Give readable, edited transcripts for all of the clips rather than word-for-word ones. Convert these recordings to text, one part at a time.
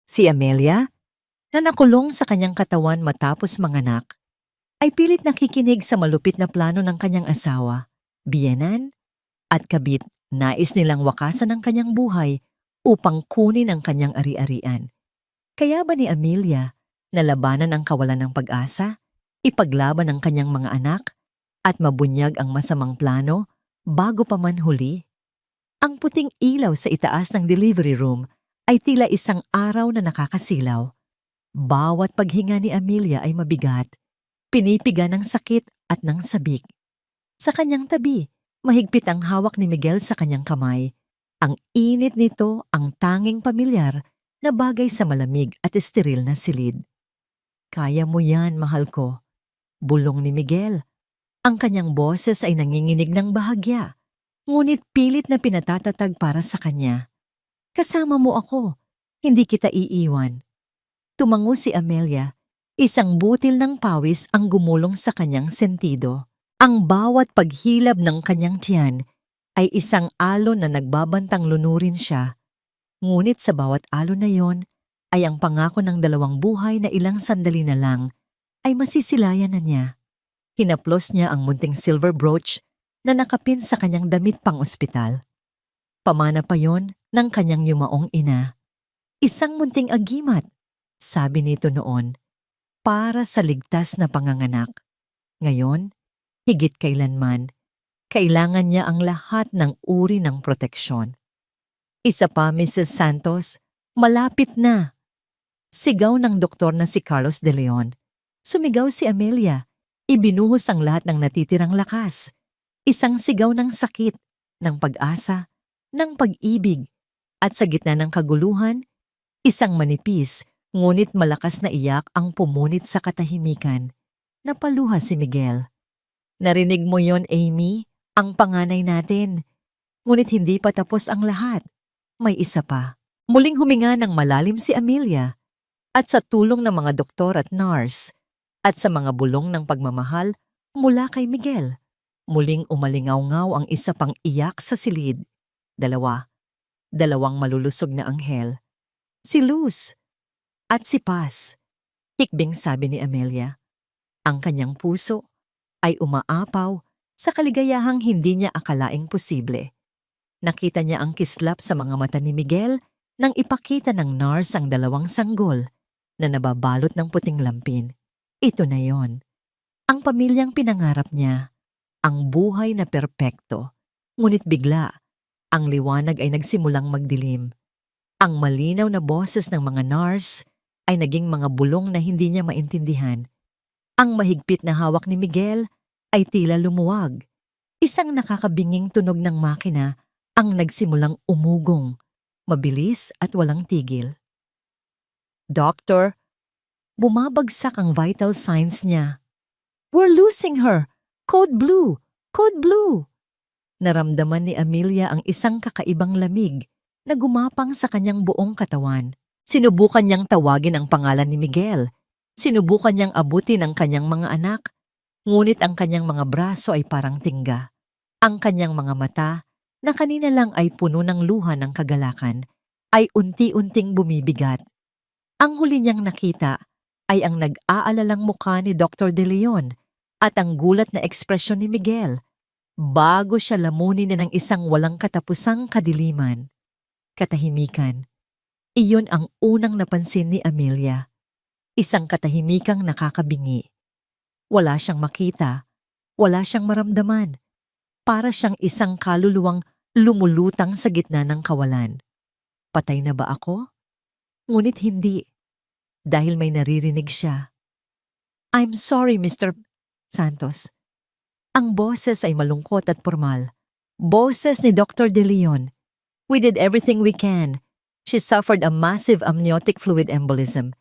Si Amelia, na nakulong sa kanyang katawan matapos manganak, ay pilit nakikinig sa malupit na plano ng kanyang asawa, biyenan, at kabit. Nais nilang wakasan ang kanyang buhay upang kunin ang kanyang ari-arian. Kaya ba ni Amelia nalabanan ang kawalan ng pag-asa, ipaglaban ang kanyang mga anak, at mabunyag ang masamang plano bago pa man huli? Ang puting ilaw sa itaas ng delivery room ay tila isang araw na nakakasilaw. Bawat paghinga ni Amelia ay mabigat, pinipiga ng sakit at ng sabik. Sa kanyang tabi, mahigpit ang hawak ni Miguel sa kanyang kamay. Ang init nito ang tanging pamilyar na bagay sa malamig at esteril na silid. "Kaya mo yan, mahal ko," bulong ni Miguel. Ang kanyang boses ay nanginginig ng bahagya, ngunit pilit na pinatatatag para sa kanya. "Kasama mo ako, hindi kita iiwan." Tumango si Amelia, isang butil ng pawis ang gumulong sa kanyang sentido. Ang bawat paghilab ng kanyang tiyan ay isang alon na nagbabantang lunurin siya. Ngunit sa bawat alon na yon ay ang pangako ng dalawang buhay na ilang sandali na lang ay masisilayan na niya. Hinaplos niya ang munting silver brooch na nakapin sa kanyang damit pang ospital. Pamana pa yon ng kanyang yumaong ina. "Isang munting agimat," sabi nito noon, "para sa ligtas na panganganak." Ngayon, higit kailanman, kailangan niya ang lahat ng uri ng proteksyon. "Isa pa, Mrs. Santos, malapit na!" Sigaw ng doktor na si Carlos de Leon. Sumigaw si Amelia. Ibinuhos ang lahat ng natitirang lakas. Isang sigaw ng sakit, ng pag-asa, ng pag-ibig, at sa gitna ng kaguluhan, isang manipis ngunit malakas na iyak ang pumunit sa katahimikan. Napaluha si Miguel. "Narinig mo yon, Amy? Ang panganay natin. Ngunit hindi pa tapos ang lahat. May isa pa." Muling huminga ng malalim si Amelia, at sa tulong ng mga doktor at nurse, at sa mga bulong ng pagmamahal mula kay Miguel, muling umalingaw-ngaw ang isa pang iyak sa silid. Dalawang malulusog na anghel. Si Luz at si Paz. Hikbing sabi ni Amelia. Ang kanyang puso ay umaapaw sa kaligayahang hindi niya akalaing posible. Nakita niya ang kislap sa mga mata ni Miguel nang ipakita ng nurse ang dalawang sanggol na nababalot ng puting lampin. Ito na yon. Ang pamilyang pinangarap niya. Ang buhay na perpekto. Ngunit bigla, ang liwanag ay nagsimulang magdilim. Ang malinaw na boses ng mga nurse ay naging mga bulong na hindi niya maintindihan. Ang mahigpit na hawak ni Miguel ay tila lumuwag. Isang nakakabinging tunog ng makina ang nagsimulang umugong, mabilis at walang tigil. "Doctor," bumabagsak ang vital signs niya. "We're losing her! Code blue! Code blue!" Naramdaman ni Amelia ang isang kakaibang lamig na gumapang sa kanyang buong katawan. Sinubukan niyang tawagin ang pangalan ni Miguel. Sinubukan niyang abutin ang kanyang mga anak. Ngunit ang kanyang mga braso ay parang tingga. Ang kanyang mga mata, na kanina lang ay puno ng luha ng kagalakan, ay unti-unting bumibigat. Ang huli niyang nakita ay ang nag-aalalang mukha ni Dr. De Leon at ang gulat na ekspresyon ni Miguel bago siya lamunin ng isang walang katapusang kadiliman. Katahimikan. Iyon ang unang napansin ni Amelia. Isang katahimikang nakakabingi. Wala siyang makita, wala siyang maramdaman. Para siyang isang kaluluwang lumulutang sa gitna ng kawalan. Patay na ba ako? Ngunit hindi, dahil may naririnig siya. "I'm sorry, Mr. Santos." Ang boses ay malungkot at formal. Boses ni Dr. De Leon. "We did everything we can. She suffered a massive amniotic fluid embolism.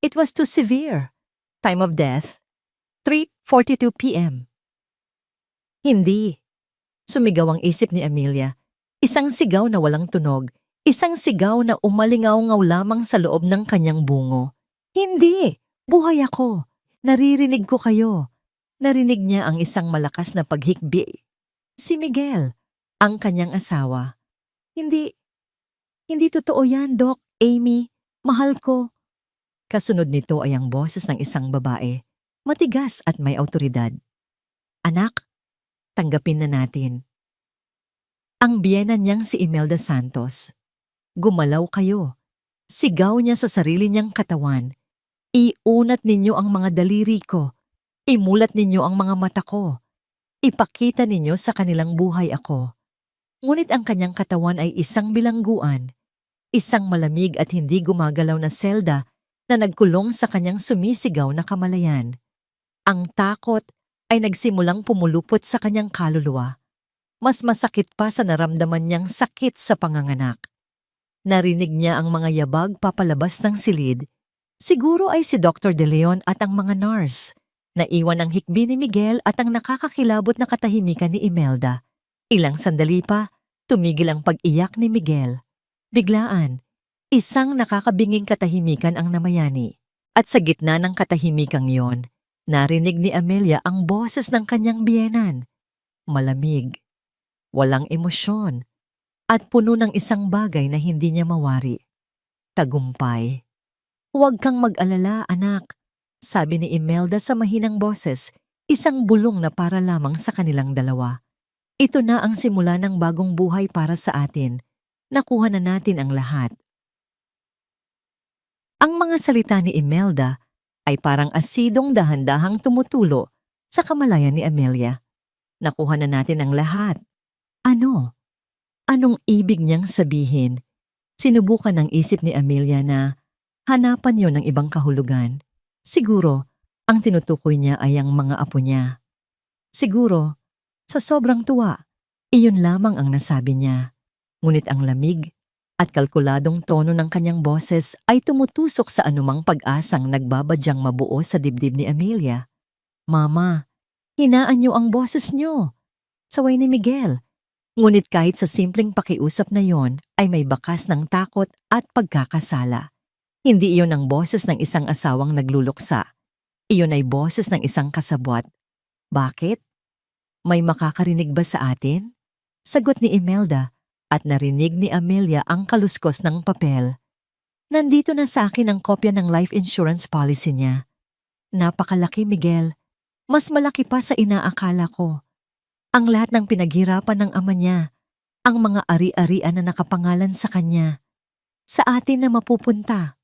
It was too severe. Time of death, 3:42 p.m. Hindi. Sumigaw ang isip ni Amelia. Isang sigaw na walang tunog. Isang sigaw na umalingaw-ngaw lamang sa loob ng kanyang bungo. "Hindi! Buhay ako! Naririnig ko kayo!" Narinig niya ang isang malakas na paghikbi. Si Miguel, ang kanyang asawa. Hindi totoo yan, Doc, Amy." Mahal ko. Kasunod nito ay ang boses ng isang babae, matigas at may awtoridad. Anak, tanggapin na natin. Ang biyena niyang si Imelda Santos. Gumalaw kayo. Sigaw niya sa sarili niyang katawan. Iunat ninyo ang mga daliri ko. Imulat ninyo ang mga mata ko. Ipakita ninyo sa kanilang buhay ako. Ngunit ang kanyang katawan ay isang bilangguan, isang malamig at hindi gumagalaw na selda na nagkulong sa kanyang sumisigaw na kamalayan. Ang takot ay nagsimulang pumulupot sa kanyang kaluluwa. Mas masakit pa sa naramdaman niyang sakit sa panganganak. Narinig niya ang mga yabag papalabas ng silid. Siguro ay si Dr. De Leon at ang mga nurse. Naiwan ang hikbi ni Miguel at ang nakakakilabot na katahimikan ni Imelda. Ilang sandali pa, tumigil ang pag-iyak ni Miguel. Biglaan, isang nakakabinging katahimikan ang namayani. At sa gitna ng katahimikang yon, narinig ni Amelia ang boses ng kanyang biyenan. Malamig, walang emosyon, at puno ng isang bagay na hindi niya mawari. Tagumpay. Huwag kang mag-alala, anak, sabi ni Imelda sa mahinang boses, isang bulong na para lamang sa kanilang dalawa. Ito na ang simula ng bagong buhay para sa atin. Nakuha na natin ang lahat. Ang mga salita ni Imelda ay parang asidong dahan-dahang tumutulo sa kamalayan ni Amelia. Nakuha na natin ang lahat. Ano? Anong ibig niyang sabihin? Sinubukan ng isip ni Amelia na hanapan yon ng ibang kahulugan. Siguro, ang tinutukoy niya ay ang mga apo niya. Siguro, sa sobrang tuwa, iyon lamang ang nasabi niya. Ngunit ang lamig at kalkuladong tono ng kanyang boses ay tumutusok sa anumang pag-asang nagbabadyang mabuo sa dibdib ni Amelia. Mama, hinaan niyo ang boses niyo. Saway ni Miguel. Ngunit kahit sa simpleng pakiusap na yon ay may bakas ng takot at pagkakasala. Hindi iyon ang boses ng isang asawang nagluluksa. Iyon ay boses ng isang kasabwat. Bakit? May makakarinig ba sa atin? Sagot ni Imelda at narinig ni Amelia ang kaluskos ng papel. Nandito na sa akin ang kopya ng life insurance policy niya. Napakalaki, Miguel. Mas malaki pa sa inaakala ko. Ang lahat ng pinaghirapan ng ama niya, ang mga ari-arian na nakapangalan sa kanya, sa atin na mapupunta.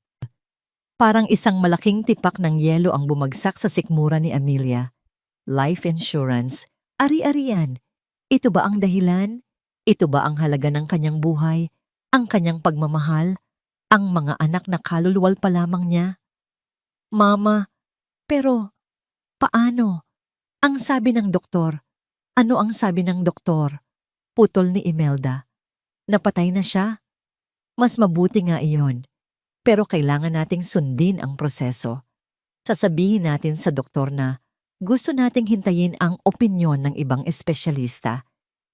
Parang isang malaking tipak ng yelo ang bumagsak sa sikmura ni Amelia. Life insurance, ari-arian. Ito ba ang dahilan? Ito ba ang halaga ng kanyang buhay? Ang kanyang pagmamahal? Ang mga anak na kaluluwal pa lamang niya? Mama, pero paano? Ang sabi ng doktor. Ano ang sabi ng doktor? Putol ni Imelda. Napatay na siya? Mas mabuti nga iyon. Pero kailangan nating sundin ang proseso. Sasabihin natin sa doktor na gusto nating hintayin ang opinyon ng ibang espesyalista.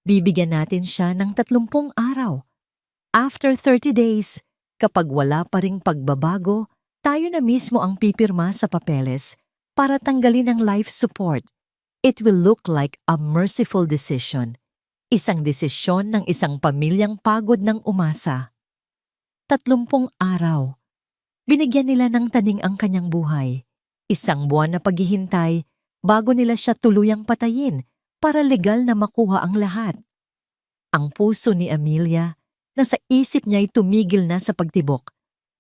Bibigyan natin siya ng 30 araw. After 30 days, kapag wala pa ring pagbabago, tayo na mismo ang pipirma sa papeles para tanggalin ang life support. It will look like a merciful decision. Isang desisyon ng isang pamilyang pagod ng umasa. 30 araw. Binigyan nila ng taning ang kanyang buhay. 1 buwan na paghihintay bago nila siya tuluyang patayin para legal na makuha ang lahat. Ang puso ni Amelia, na sa isip niya'y tumigil na sa pagtibok,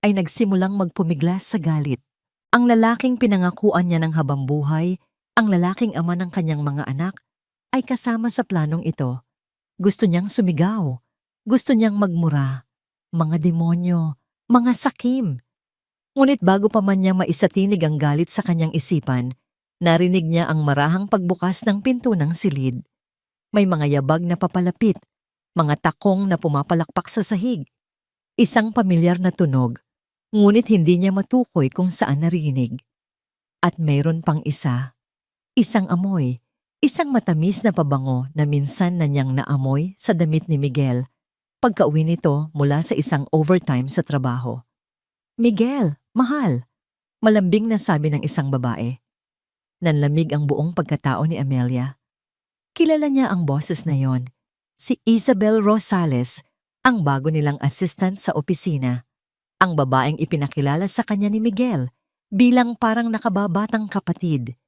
ay nagsimulang magpumiglas sa galit. Ang lalaking pinangakuan niya ng habang buhay, ang lalaking ama ng kanyang mga anak, ay kasama sa planong ito. Gusto niyang sumigaw. Gusto niyang magmura. Mga demonyo, mga sakim. Ngunit bago pa man niya maisatinig ang galit sa kanyang isipan, narinig niya ang marahang pagbukas ng pinto ng silid. May mga yabag na papalapit, mga takong na pumapalakpak sa sahig. Isang pamilyar na tunog, ngunit hindi niya matukoy kung saan narinig. At mayroon pang isa. Isang amoy, isang matamis na pabango na minsan na niyang naamoy sa damit ni Miguel pagka-uwi nito mula sa isang overtime sa trabaho. Miguel, mahal, malambing na sabi ng isang babae. Nanlamig ang buong pagkatao ni Amelia. Kilala niya ang boses na yon, si Isabel Rosales, ang bago nilang assistant sa opisina. Ang babaeng ipinakilala sa kanya ni Miguel bilang parang nakababatang kapatid.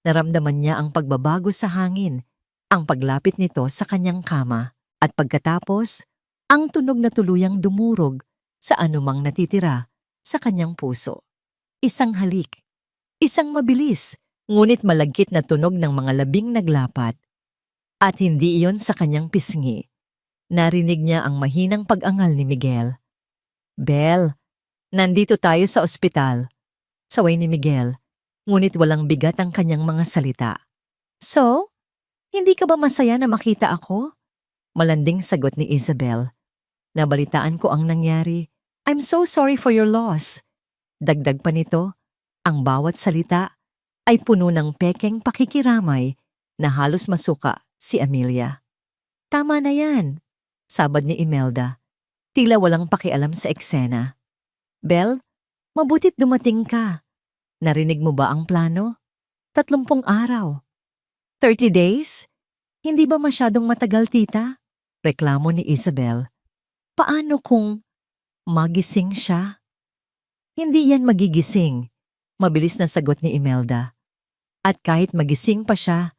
Naramdaman niya ang pagbabago sa hangin, ang paglapit nito sa kanyang kama, at pagkatapos, ang tunog na tuluyang dumurog sa anumang natitira sa kanyang puso. Isang halik, isang mabilis, ngunit malagkit na tunog ng mga labing naglapat. At hindi iyon sa kanyang pisngi. Narinig niya ang mahinang pag-angal ni Miguel. "Belle, nandito tayo sa ospital." Saway ni Miguel, ngunit walang bigat ang kanyang mga salita. "So, hindi ka ba masaya na makita ako?" Malanding sagot ni Isabel. "Nabalitaan ko ang nangyari. I'm so sorry for your loss." Dagdag pa nito, ang bawat salita ay puno ng pekeng pakikiramay na halos masuka si Amelia. "Tama na yan," sabad ni Imelda. Tila walang pakialam sa eksena. "Belle, mabutit dumating ka. Narinig mo ba ang plano? 30 araw. 30 days? Hindi ba masyadong matagal, tita?" Reklamo ni Isabel. "Paano kung magising siya?" "Hindi yan magigising," mabilis na sagot ni Imelda. "At kahit magising pa siya,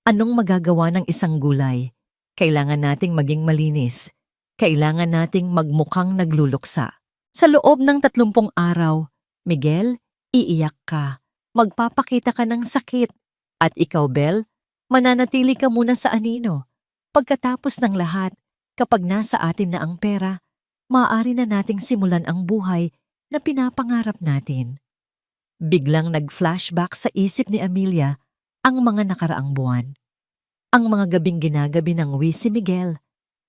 anong magagawa ng isang gulay? Kailangan nating maging malinis. Kailangan nating magmukhang nagluluksa. Sa loob ng 30 araw, Miguel, iiyak ka. Magpapakita ka ng sakit. At ikaw, Belle, mananatili ka muna sa anino. Pagkatapos ng lahat, kapag nasa atin na ang pera, maaari na nating simulan ang buhay na pinapangarap natin." Biglang nag-flashback sa isip ni Amelia ang mga nakaraang buwan. Ang mga gabing ginagabi ng si Miguel,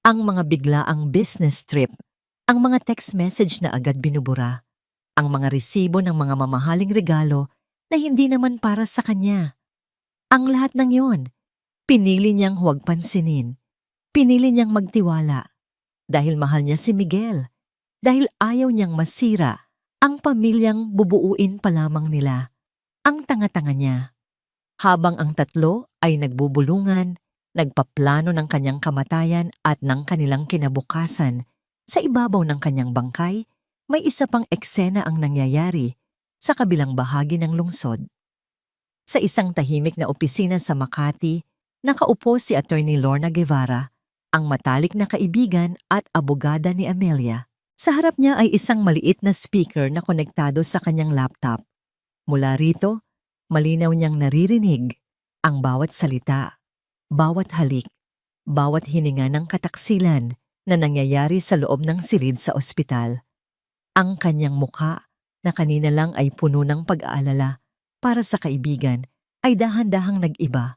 ang mga biglaang business trip, ang mga text message na agad binubura, ang mga resibo ng mga mamahaling regalo na hindi naman para sa kanya. Ang lahat ng yon, pinili niyang huwag pansinin. Pinili niyang magtiwala. Dahil mahal niya si Miguel. Dahil ayaw niyang masira ang pamilyang bubuuin pa lamang nila. Ang tanga-tanga niya. Habang ang tatlo ay nagbubulungan, nagpaplano ng kanyang kamatayan at ng kanilang kinabukasan, sa ibabaw ng kanyang bangkay, may isa pang eksena ang nangyayari sa kabilang bahagi ng lungsod. Sa isang tahimik na opisina sa Makati, nakaupo si Attorney Lorna Guevara, ang matalik na kaibigan at abogada ni Amelia. Sa harap niya ay isang maliit na speaker na konektado sa kanyang laptop. Mula rito, malinaw niyang naririnig ang bawat salita, bawat halik, bawat hininga ng kataksilan na nangyayari sa loob ng silid sa ospital. Ang kanyang mukha na kanina lang ay puno ng pag-aalala para sa kaibigan ay dahan-dahang nag-iba.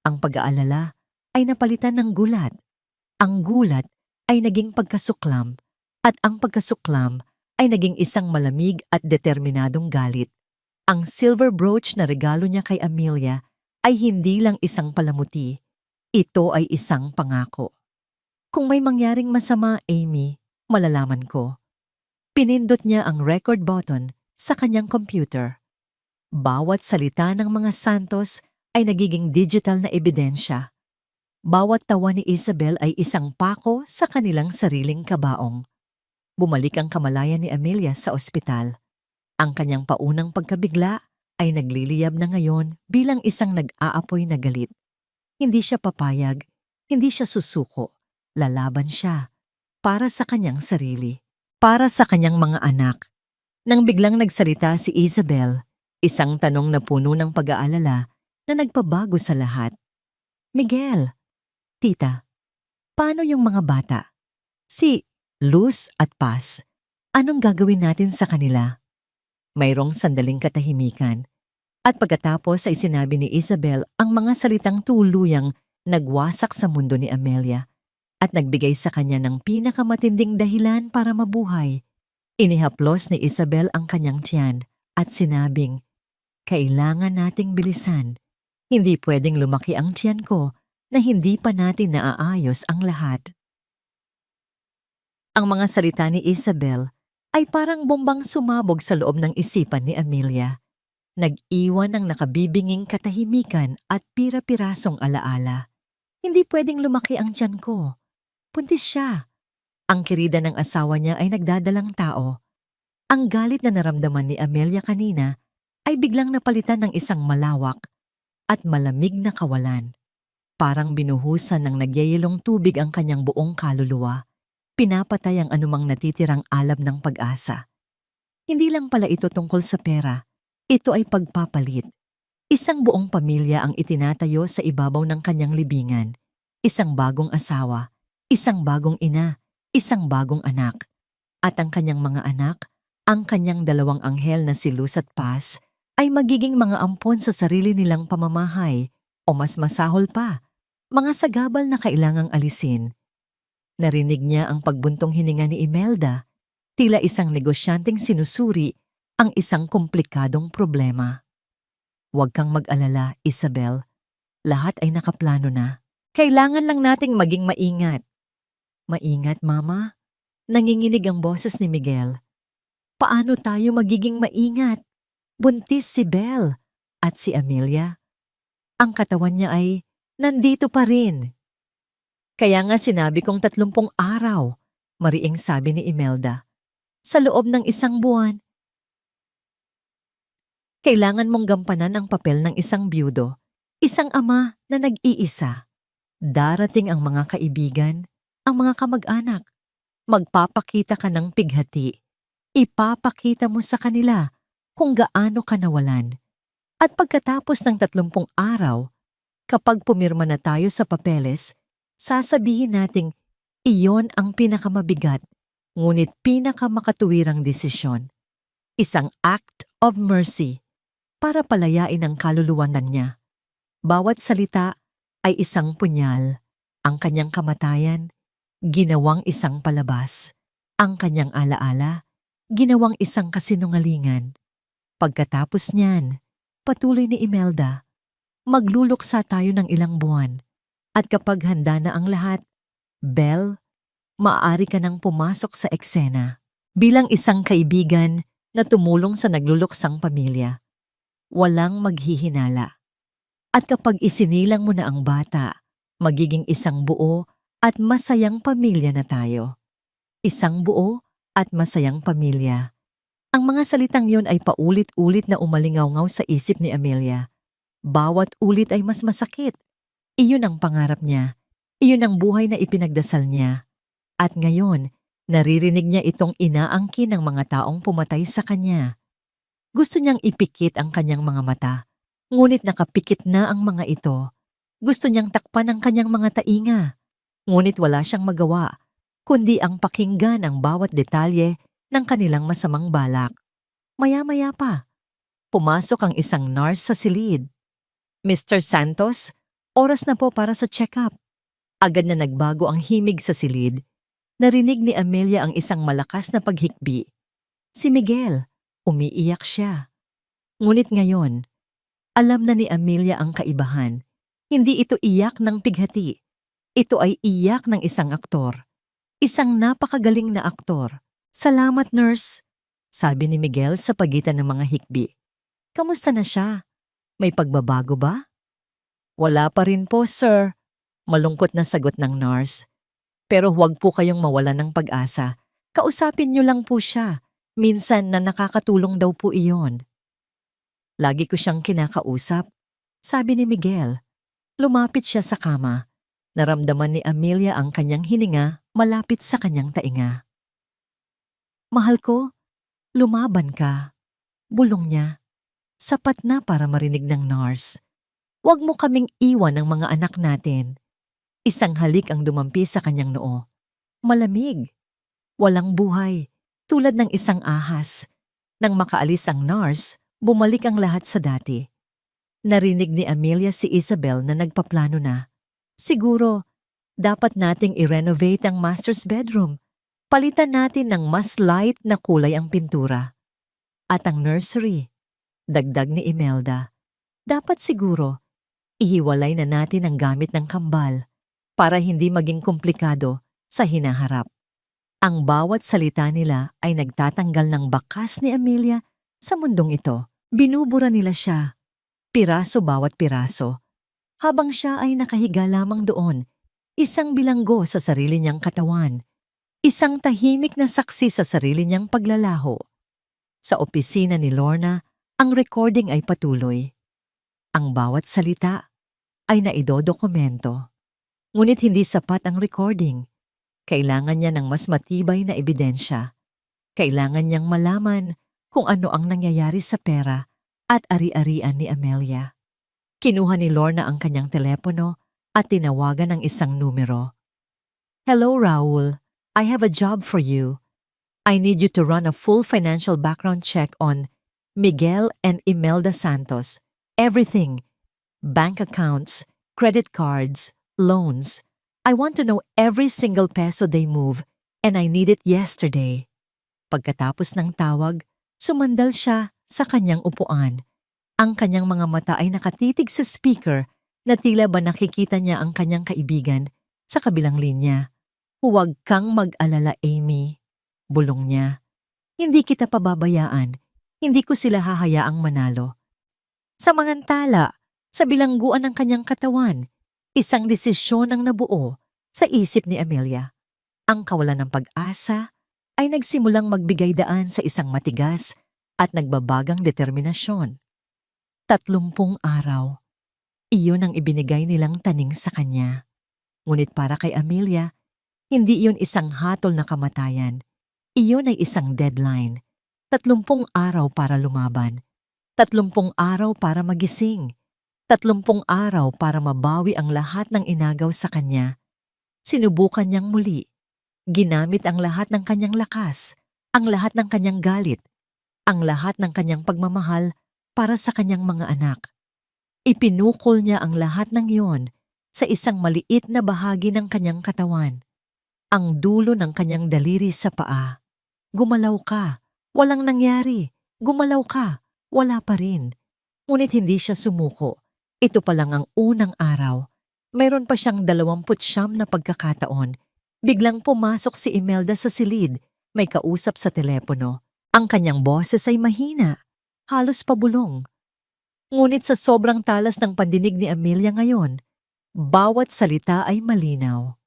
Ang pag-aalala ay napalitan ng gulat. Ang gulat ay naging pagkasuklam at ang pagkasuklam ay naging isang malamig at determinadong galit. Ang silver brooch na regalo niya kay Amelia ay hindi lang isang palamuti. Ito ay isang pangako. "Kung may mangyaring masama, Amy, malalaman ko." Pinindot niya ang record button sa kanyang computer. Bawat salita ng mga Santos ay nagiging digital na ebidensya. Bawat tawa ni Isabel ay isang pako sa kanilang sariling kabaong. Bumalik ang kamalayan ni Amelia sa ospital. Ang kanyang paunang pagkabigla ay nagliliyab na ngayon bilang isang nag-aapoy na galit. Hindi siya papayag, hindi siya susuko. Lalaban siya para sa kanyang sarili, para sa kanyang mga anak. Nang biglang nagsalita si Isabel, isang tanong na puno ng pag-aalala na nagpabago sa lahat. "Miguel, tita, paano yung mga bata? Si Luz at Paz, anong gagawin natin sa kanila?" Mayroong sandaling katahimikan. At pagkatapos ay sinabi ni Isabel ang mga salitang tuluyang nagwasak sa mundo ni Amelia at nagbigay sa kanya ng pinakamatinding dahilan para mabuhay. Inihaplos ni Isabel ang kanyang tiyan at sinabing, "Kailangan nating bilisan. Hindi pwedeng lumaki ang tiyan ko na hindi pa natin naaayos ang lahat." Ang mga salita ni Isabel ay parang bombang sumabog sa loob ng isipan ni Amelia. Nag-iwan ng nakabibinging katahimikan at pira-pirasong alaala. Hindi pwedeng lumaki ang tiyan ko. Buntis siya. Ang kirida ng asawa niya ay nagdadalang tao. Ang galit na naramdaman ni Amelia kanina ay biglang napalitan ng isang malawak at malamig na kawalan. Parang binuhusan ng nagyayelong tubig ang kanyang buong kaluluwa, pinapatay ang anumang natitirang alab ng pag-asa. Hindi lang pala ito tungkol sa pera, ito ay pagpapalit. Isang buong pamilya ang itinatayo sa ibabaw ng kanyang libingan. Isang bagong asawa, isang bagong ina, isang bagong anak. At ang kanyang mga anak, ang kanyang dalawang anghel na si Luz at Paz, ay magiging mga ampon sa sarili nilang pamamahay o mas masahol pa, mga sagabal na kailangang alisin. Narinig niya ang pagbuntong hininga ni Imelda, tila isang negosyanteng sinusuri ang isang komplikadong problema. Huwag kang mag-alala, Isabel. Lahat ay nakaplano na. Kailangan lang nating maging maingat. Maingat, Mama? Nanginginig ang boses ni Miguel. Paano tayo magiging maingat? Buntis si Belle at si Amelia. Ang katawan niya ay nandito pa rin. Kaya nga sinabi kong 30 araw, mariing sabi ni Imelda. Sa loob ng 1 buwan, kailangan mong gampanan ang papel ng isang byudo, isang ama na nag-iisa. Darating ang mga kaibigan, ang mga kamag-anak. Magpapakita ka ng pighati. Ipapakita mo sa kanila kung gaano ka nawalan. At pagkatapos ng 30 araw, kapag pumirma na tayo sa papeles, sasabihin nating iyon ang pinakamabigat, ngunit pinakamakatuwirang desisyon. Isang act of mercy para palayain ang kaluluwanan niya. Bawat salita ay isang punyal. Ang kanyang kamatayan, ginawang isang palabas. Ang kanyang alaala, ginawang isang kasinungalingan. Pagkatapos niyan, patuloy ni Imelda, magluluksa tayo ng ilang buwan. At kapag handa na ang lahat, Belle, maaari ka nang pumasok sa eksena bilang isang kaibigan na tumulong sa nagluluksang pamilya. Walang maghihinala. At kapag isinilang mo na ang bata, magiging isang buo at masayang pamilya na tayo. Isang buo at masayang pamilya. Ang mga salitang yon ay paulit-ulit na umalingaw-ngaw sa isip ni Amelia. Bawat ulit ay mas masakit. Iyon ang pangarap niya. Iyon ang buhay na ipinagdasal niya. At ngayon, naririnig niya itong inaangkin ng mga taong pumatay sa kanya. Gusto niyang ipikit ang kanyang mga mata, ngunit nakapikit na ang mga ito. Gusto niyang takpan ang kanyang mga tainga, ngunit wala siyang magawa, kundi ang pakinggan ang bawat detalye ng kanilang masamang balak. Maya-maya pa, pumasok ang isang nurse sa silid. Mr. Santos, oras na po para sa check-up. Agad na nagbago ang himig sa silid. Narinig ni Amelia ang isang malakas na paghikbi. Si Miguel, umiiyak siya. Ngunit ngayon, alam na ni Amelia ang kaibahan. Hindi ito iyak ng pighati. Ito ay iyak ng isang aktor. Isang napakagaling na aktor. Salamat, nurse, sabi ni Miguel sa pagitan ng mga hikbi. Kamusta na siya? May pagbabago ba? Wala pa rin po, sir. Malungkot na sagot ng nurse. Pero huwag po kayong mawalan ng pag-asa. Kausapin niyo lang po siya. Minsan na nakakatulong daw po iyon. Lagi ko siyang kinakausap, sabi ni Miguel. Lumapit siya sa kama. Naramdaman ni Amelia ang kanyang hininga malapit sa kanyang tainga. Mahal ko, lumaban ka. Bulong niya. Sapat na para marinig ng nurse. Huwag mo kaming iwan ng mga anak natin. Isang halik ang dumampi sa kanyang noo. Malamig. Walang buhay. Tulad ng isang ahas. Nang makaalis ang nurse, bumalik ang lahat sa dati. Narinig ni Amelia si Isabel na nagpaplano na. Siguro, dapat nating i-renovate ang master's bedroom. Palitan natin ng mas light na kulay ang pintura. At ang nursery, dagdag ni Imelda. Dapat siguro, ihiwalay na natin ang gamit ng kambal para hindi maging komplikado sa hinaharap. Ang bawat salita nila ay nagtatanggal ng bakas ni Amelia sa mundong ito. Binubura nila siya, piraso bawat piraso. Habang siya ay nakahiga lamang doon, isang bilanggo sa sarili niyang katawan, isang tahimik na saksi sa sarili niyang paglalaho. Sa opisina ni Lorna, ang recording ay patuloy. Ang bawat salita ay naidodokumento. Ngunit hindi sapat ang recording. Kailangan niya ng mas matibay na ebidensya. Kailangan niyang malaman kung ano ang nangyayari sa pera at ari-arian ni Amelia. Kinuha ni Lorna ang kanyang telepono at tinawagan ang isang numero. "Hello, Raul. I have a job for you. I need you to run a full financial background check on Miguel and Imelda Santos. Everything. Bank accounts, credit cards, loans. I want to know every single peso they move and I need it yesterday." Pagkatapos ng tawag, sumandal siya sa kanyang upuan. Ang kanyang mga mata ay nakatitig sa speaker na tila ba nakikita niya ang kanyang kaibigan sa kabilang linya. "Huwag kang mag-alala, Amy," bulong niya. "Hindi kita pababayaan. Hindi ko sila hahayaang manalo." Sa mangantala, sa bilangguan ng kanyang katawan, isang desisyon ang nabuo sa isip ni Amelia. Ang kawalan ng pag-asa ay nagsimulang magbigay daan sa isang matigas at nagbabagang determinasyon. 30 araw. Iyon ang ibinigay nilang taning sa kanya. Ngunit para kay Amelia, hindi iyon isang hatol na kamatayan. Iyon ay isang deadline. 30 araw para lumaban. 30 araw para magising. 30 araw para mabawi ang lahat ng inagaw sa kanya. Sinubukan niyang muli. Ginamit ang lahat ng kanyang lakas, ang lahat ng kanyang galit, ang lahat ng kanyang pagmamahal para sa kanyang mga anak. Ipinukol niya ang lahat ng iyon sa isang maliit na bahagi ng kanyang katawan. Ang dulo ng kanyang daliri sa paa. Gumalaw ka, walang nangyari. Gumalaw ka, wala pa rin. Ngunit hindi siya sumuko. Ito pa lang ang unang araw. Mayroon pa siyang 29 na pagkakataon. Biglang pumasok si Imelda sa silid. May kausap sa telepono. Ang kanyang boses ay mahina. Halos pabulong. Ngunit sa sobrang talas ng pandinig ni Amelia ngayon, bawat salita ay malinaw.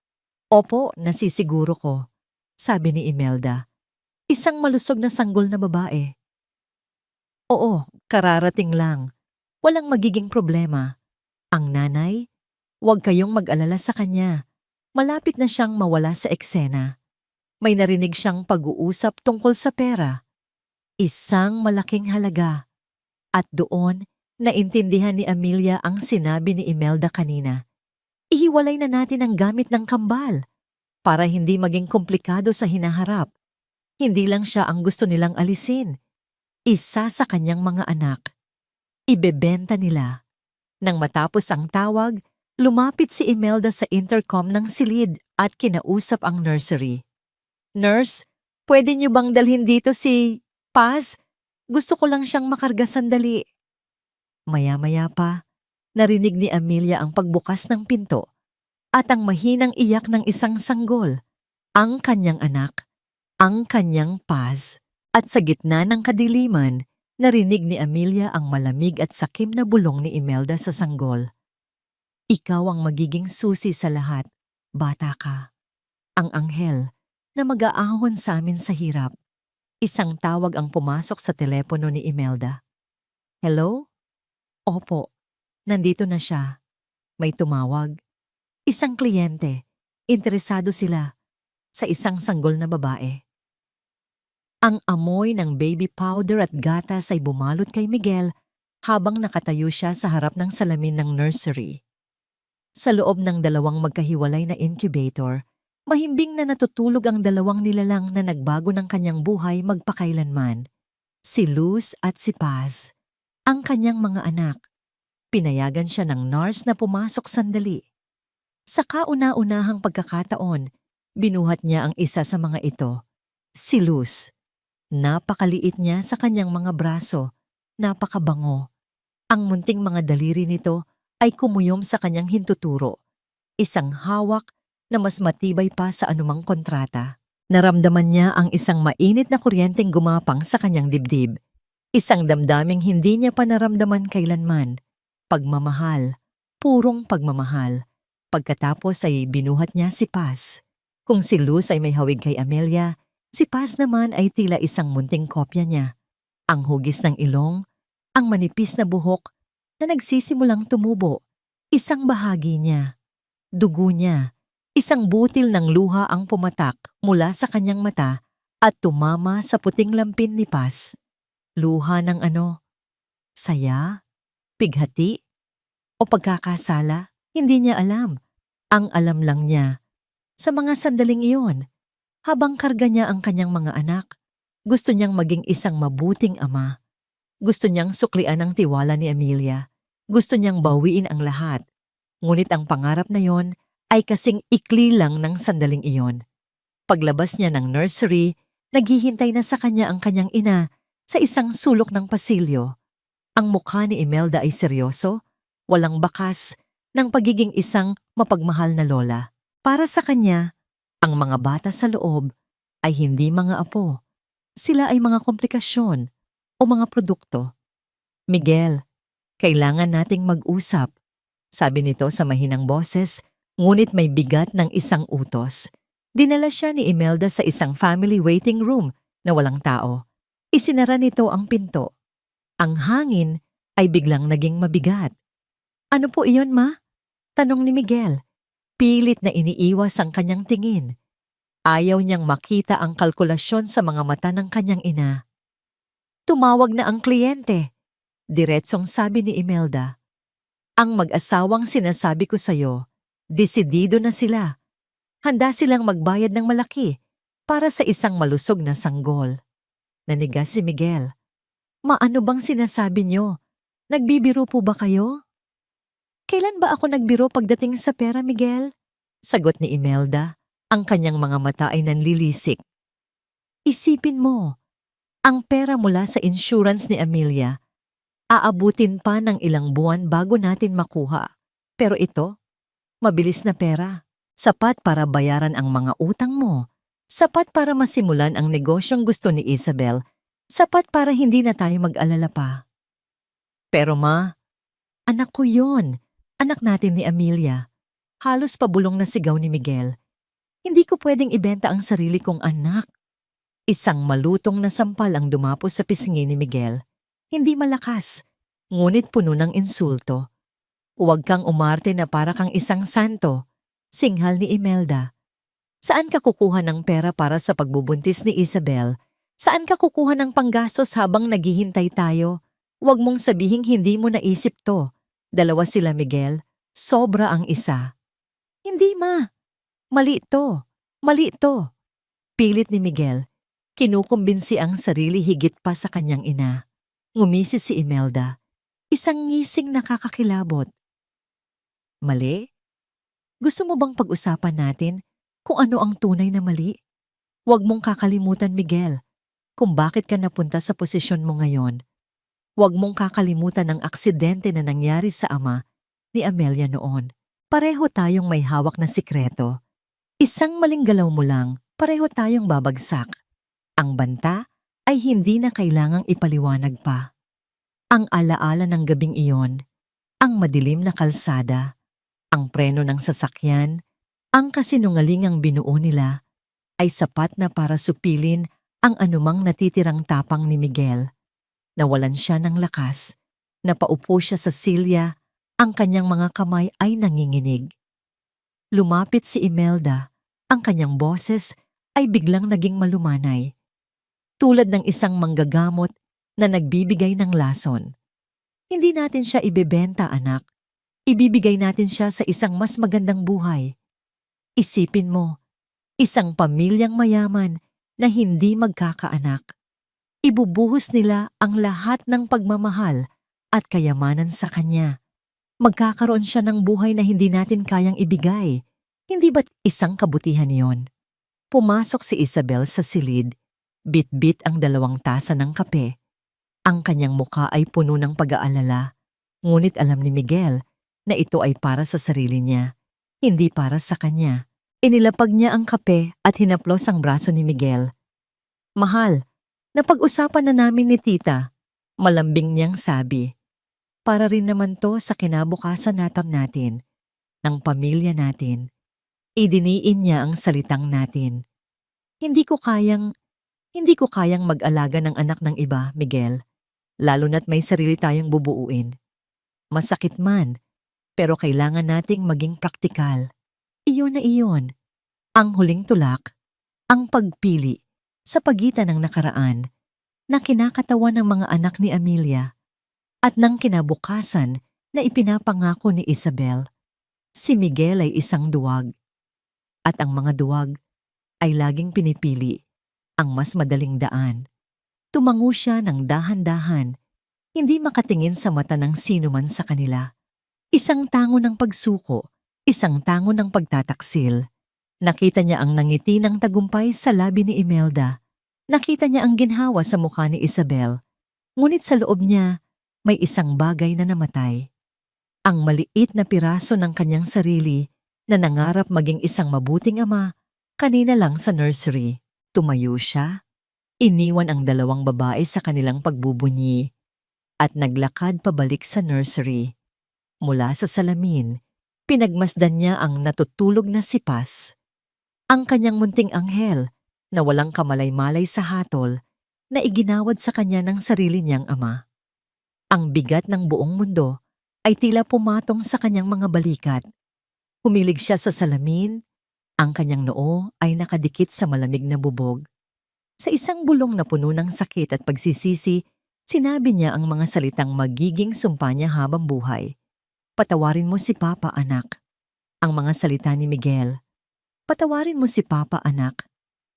"Opo, nasisiguro ko," sabi ni Imelda. Isang malusog na sanggol na babae. "Oo, kararating lang. Walang magiging problema. Ang nanay, huwag kayong mag-alala sa kanya. Malapit na siyang mawala sa eksena." May narinig siyang pag-uusap tungkol sa pera. Isang malaking halaga. At doon, naintindihan ni Amelia ang sinabi ni Imelda kanina. Ihiwalay na natin ang gamit ng kambal para hindi maging komplikado sa hinaharap. Hindi lang siya ang gusto nilang alisin. Isa sa kanyang mga anak. Ibebenta nila. Nang matapos ang tawag, lumapit si Imelda sa intercom ng silid at kinausap ang nursery. "Nurse, pwede niyo bang dalhin dito si Paz? Gusto ko lang siyang makarga sandali." Maya-maya pa, narinig ni Amelia ang pagbukas ng pinto at ang mahinang iyak ng isang sanggol, ang kanyang anak, ang kanyang Paz. At sa gitna ng kadiliman, narinig ni Amelia ang malamig at sakim na bulong ni Imelda sa sanggol. "Ikaw ang magiging susi sa lahat, bata ka. Ang anghel na mag-aahon sa amin sa hirap." Isang tawag ang pumasok sa telepono ni Imelda. "Hello?" "Opo, nandito na siya." May tumawag. Isang kliyente. Interesado sila sa isang sanggol na babae. Ang amoy ng baby powder at gatas ay bumalot kay Miguel habang nakatayo siya sa harap ng salamin ng nursery. Sa loob ng 2 magkahiwalay na incubator, mahimbing na natutulog ang 2 nilalang na nagbago ng kanyang buhay magpakailanman. Si Luz at si Paz, ang kanyang mga anak. Pinayagan siya ng nurse na pumasok sandali. Sa kauna-unahang pagkakataon, binuhat niya ang isa sa mga ito, si Luz. Napakaliit niya sa kanyang mga braso, napakabango. Ang munting mga daliri nito ay kumuyom sa kanyang hintuturo, isang hawak na mas matibay pa sa anumang kontrata. Naramdaman niya ang isang mainit na kuryenteng gumapang sa kanyang dibdib. Isang damdaming hindi niya pa naramdaman kailanman. Pagmamahal, purong pagmamahal. Pagkatapos ay binuhat niya si Paz. Kung si Luz ay may hawig kay Amelia, si Paz naman ay tila isang munting kopya niya. Ang hugis ng ilong, ang manipis na buhok na nagsisimulang tumubo, isang bahagi niya, dugo niya, isang butil ng luha ang pumatak mula sa kanyang mata at tumama sa puting lampin ni Paz. Luha ng ano? Saya? Pighati? O pagkakasala? Hindi niya alam. Ang alam lang niya, sa mga sandaling iyon, habang karga niya ang kanyang mga anak, gusto niyang maging isang mabuting ama. Gusto niyang suklian ang tiwala ni Amelia. Gusto niyang bawiin ang lahat. Ngunit ang pangarap na yon ay kasing ikli lang ng sandaling iyon. Paglabas niya ng nursery, naghihintay na sa kanya ang kanyang ina sa isang sulok ng pasilyo. Ang mukha ni Imelda ay seryoso, walang bakas, ng pagiging isang mapagmahal na lola. Para sa kanya, ang mga bata sa loob ay hindi mga apo. Sila ay mga komplikasyon o mga produkto. Miguel, kailangan nating mag-usap, sabi nito sa mahinang boses, ngunit may bigat ng isang utos. Dinala siya ni Imelda sa isang family waiting room na walang tao. Isinara nito ang pinto. Ang hangin ay biglang naging mabigat. Ano po iyon, ma? Tanong ni Miguel. Pilit na iniiwas ang kanyang tingin. Ayaw niyang makita ang kalkulasyon sa mga mata ng kanyang ina. Tumawag na ang kliyente. Diretsong sabi ni Imelda. Ang mag-asawang sinasabi ko sa'yo, desidido na sila. Handa silang magbayad ng malaki para sa isang malusog na sanggol. Nanigas si Miguel. Maano bang sinasabi niyo? Nagbibiro po ba kayo? Kailan ba ako nagbiro pagdating sa pera, Miguel? Sagot ni Imelda. Ang kanyang mga mata ay nanlilisik. Isipin mo, ang pera mula sa insurance ni Amelia, aabutin pa ng ilang buwan bago natin makuha. Pero ito, mabilis na pera. Sapat para bayaran ang mga utang mo. Sapat para masimulan ang negosyong gusto ni Isabel. Sapat para hindi na tayo mag-alala pa. Pero ma, anak ko yon. Anak natin ni Amelia. Halos pabulong na sigaw ni Miguel. Hindi ko pwedeng ibenta ang sarili kong anak. Isang malutong na sampal ang dumapos sa pisngi ni Miguel. Hindi malakas, ngunit puno ng insulto. Huwag kang umarte na para kang isang santo, singhal ni Imelda. Saan ka kukuha ng pera para sa pagbubuntis ni Isabel? Saan ka kukuha ng panggastos habang naghihintay tayo? Huwag mong sabihing hindi mo naisip to. Dalawa sila, Miguel. Sobra ang isa. Hindi, ma. Mali ito. Mali ito. Pilit ni Miguel. Kinukumbinsi ang sarili higit pa sa kanyang ina. Ngumisi si Imelda. Isang ngising nakakakilabot. Mali? Gusto mo bang pag-usapan natin kung ano ang tunay na mali? Huwag mong kakalimutan, Miguel, kung bakit ka napunta sa posisyon mo ngayon. Huwag mong kakalimutan ang aksidente na nangyari sa ama ni Amelia noon. Pareho tayong may hawak na sikreto. Isang maling galaw mo lang, pareho tayong babagsak. Ang banta ay hindi na kailangang ipaliwanag pa. Ang alaala ng gabing iyon, ang madilim na kalsada, ang preno ng sasakyan, ang kasinungalingang binuo nila, ay sapat na para supilin ang anumang natitirang tapang ni Miguel. Nawalan siya ng lakas, napaupo siya sa silya, ang kanyang mga kamay ay nanginginig. Lumapit si Imelda, ang kanyang boses ay biglang naging malumanay. Tulad ng isang manggagamot na nagbibigay ng lason. Hindi natin siya ibebenta, anak. Ibibigay natin siya sa isang mas magandang buhay. Isipin mo, isang pamilyang mayaman na hindi magkakaanak. Ibubuhos nila ang lahat ng pagmamahal at kayamanan sa kanya. Magkakaroon siya ng buhay na hindi natin kayang ibigay. Hindi ba't isang kabutihan yon? Pumasok si Isabel sa silid. Bit-bit ang 2 tasa ng kape. Ang kanyang muka ay puno ng pag-aalala. Ngunit alam ni Miguel na ito ay para sa sarili niya, hindi para sa kanya. Inilapag niya ang kape at hinaplos ang braso ni Miguel. Mahal, napag-usapan na namin ni tita. Malambing niyang sabi. Para rin naman to sa kinabukasan natin, ng pamilya natin. Idiniin niya ang salitang natin. Hindi ko kayang Hindi ko kayang mag-alaga ng anak ng iba, Miguel, lalo na't may sarili tayong bubuuin. Masakit man, pero kailangan nating maging praktikal. Iyon na iyon. Ang huling tulak, ang pagpili sa pagitan ng nakaraan na kinakatawan ng mga anak ni Amelia at ng kinabukasan na ipinapangako ni Isabel. Si Miguel ay isang duwag at ang mga duwag ay laging pinipili ang mas madaling daan. Tumango siya ng dahan-dahan, hindi makatingin sa mata ng sino man sa kanila. Isang tango ng pagsuko, isang tango ng pagtataksil. Nakita niya ang nangiti ng tagumpay sa labi ni Imelda. Nakita niya ang ginhawa sa mukha ni Isabel. Ngunit sa loob niya, may isang bagay na namatay. Ang maliit na piraso ng kanyang sarili na nangarap maging isang mabuting ama kanina lang sa nursery. Tumayo siya, iniwan ang dalawang babae sa kanilang pagbubunyi at naglakad pabalik sa nursery. Mula sa salamin, pinagmasdan niya ang natutulog na si Paz. Ang kanyang munting anghel na walang kamalay-malay sa hatol na iginawad sa kanya ng sarili niyang ama. Ang bigat ng buong mundo ay tila pumatong sa kanyang mga balikat. Humilig siya sa salamin, ang kanyang noo ay nakadikit sa malamig na bubog. Sa isang bulong na puno ng sakit at pagsisisi, sinabi niya ang mga salitang magiging sumpa niya habang buhay. Patawarin mo si Papa, anak. Ang mga salita ni Miguel, patawarin mo si Papa, anak,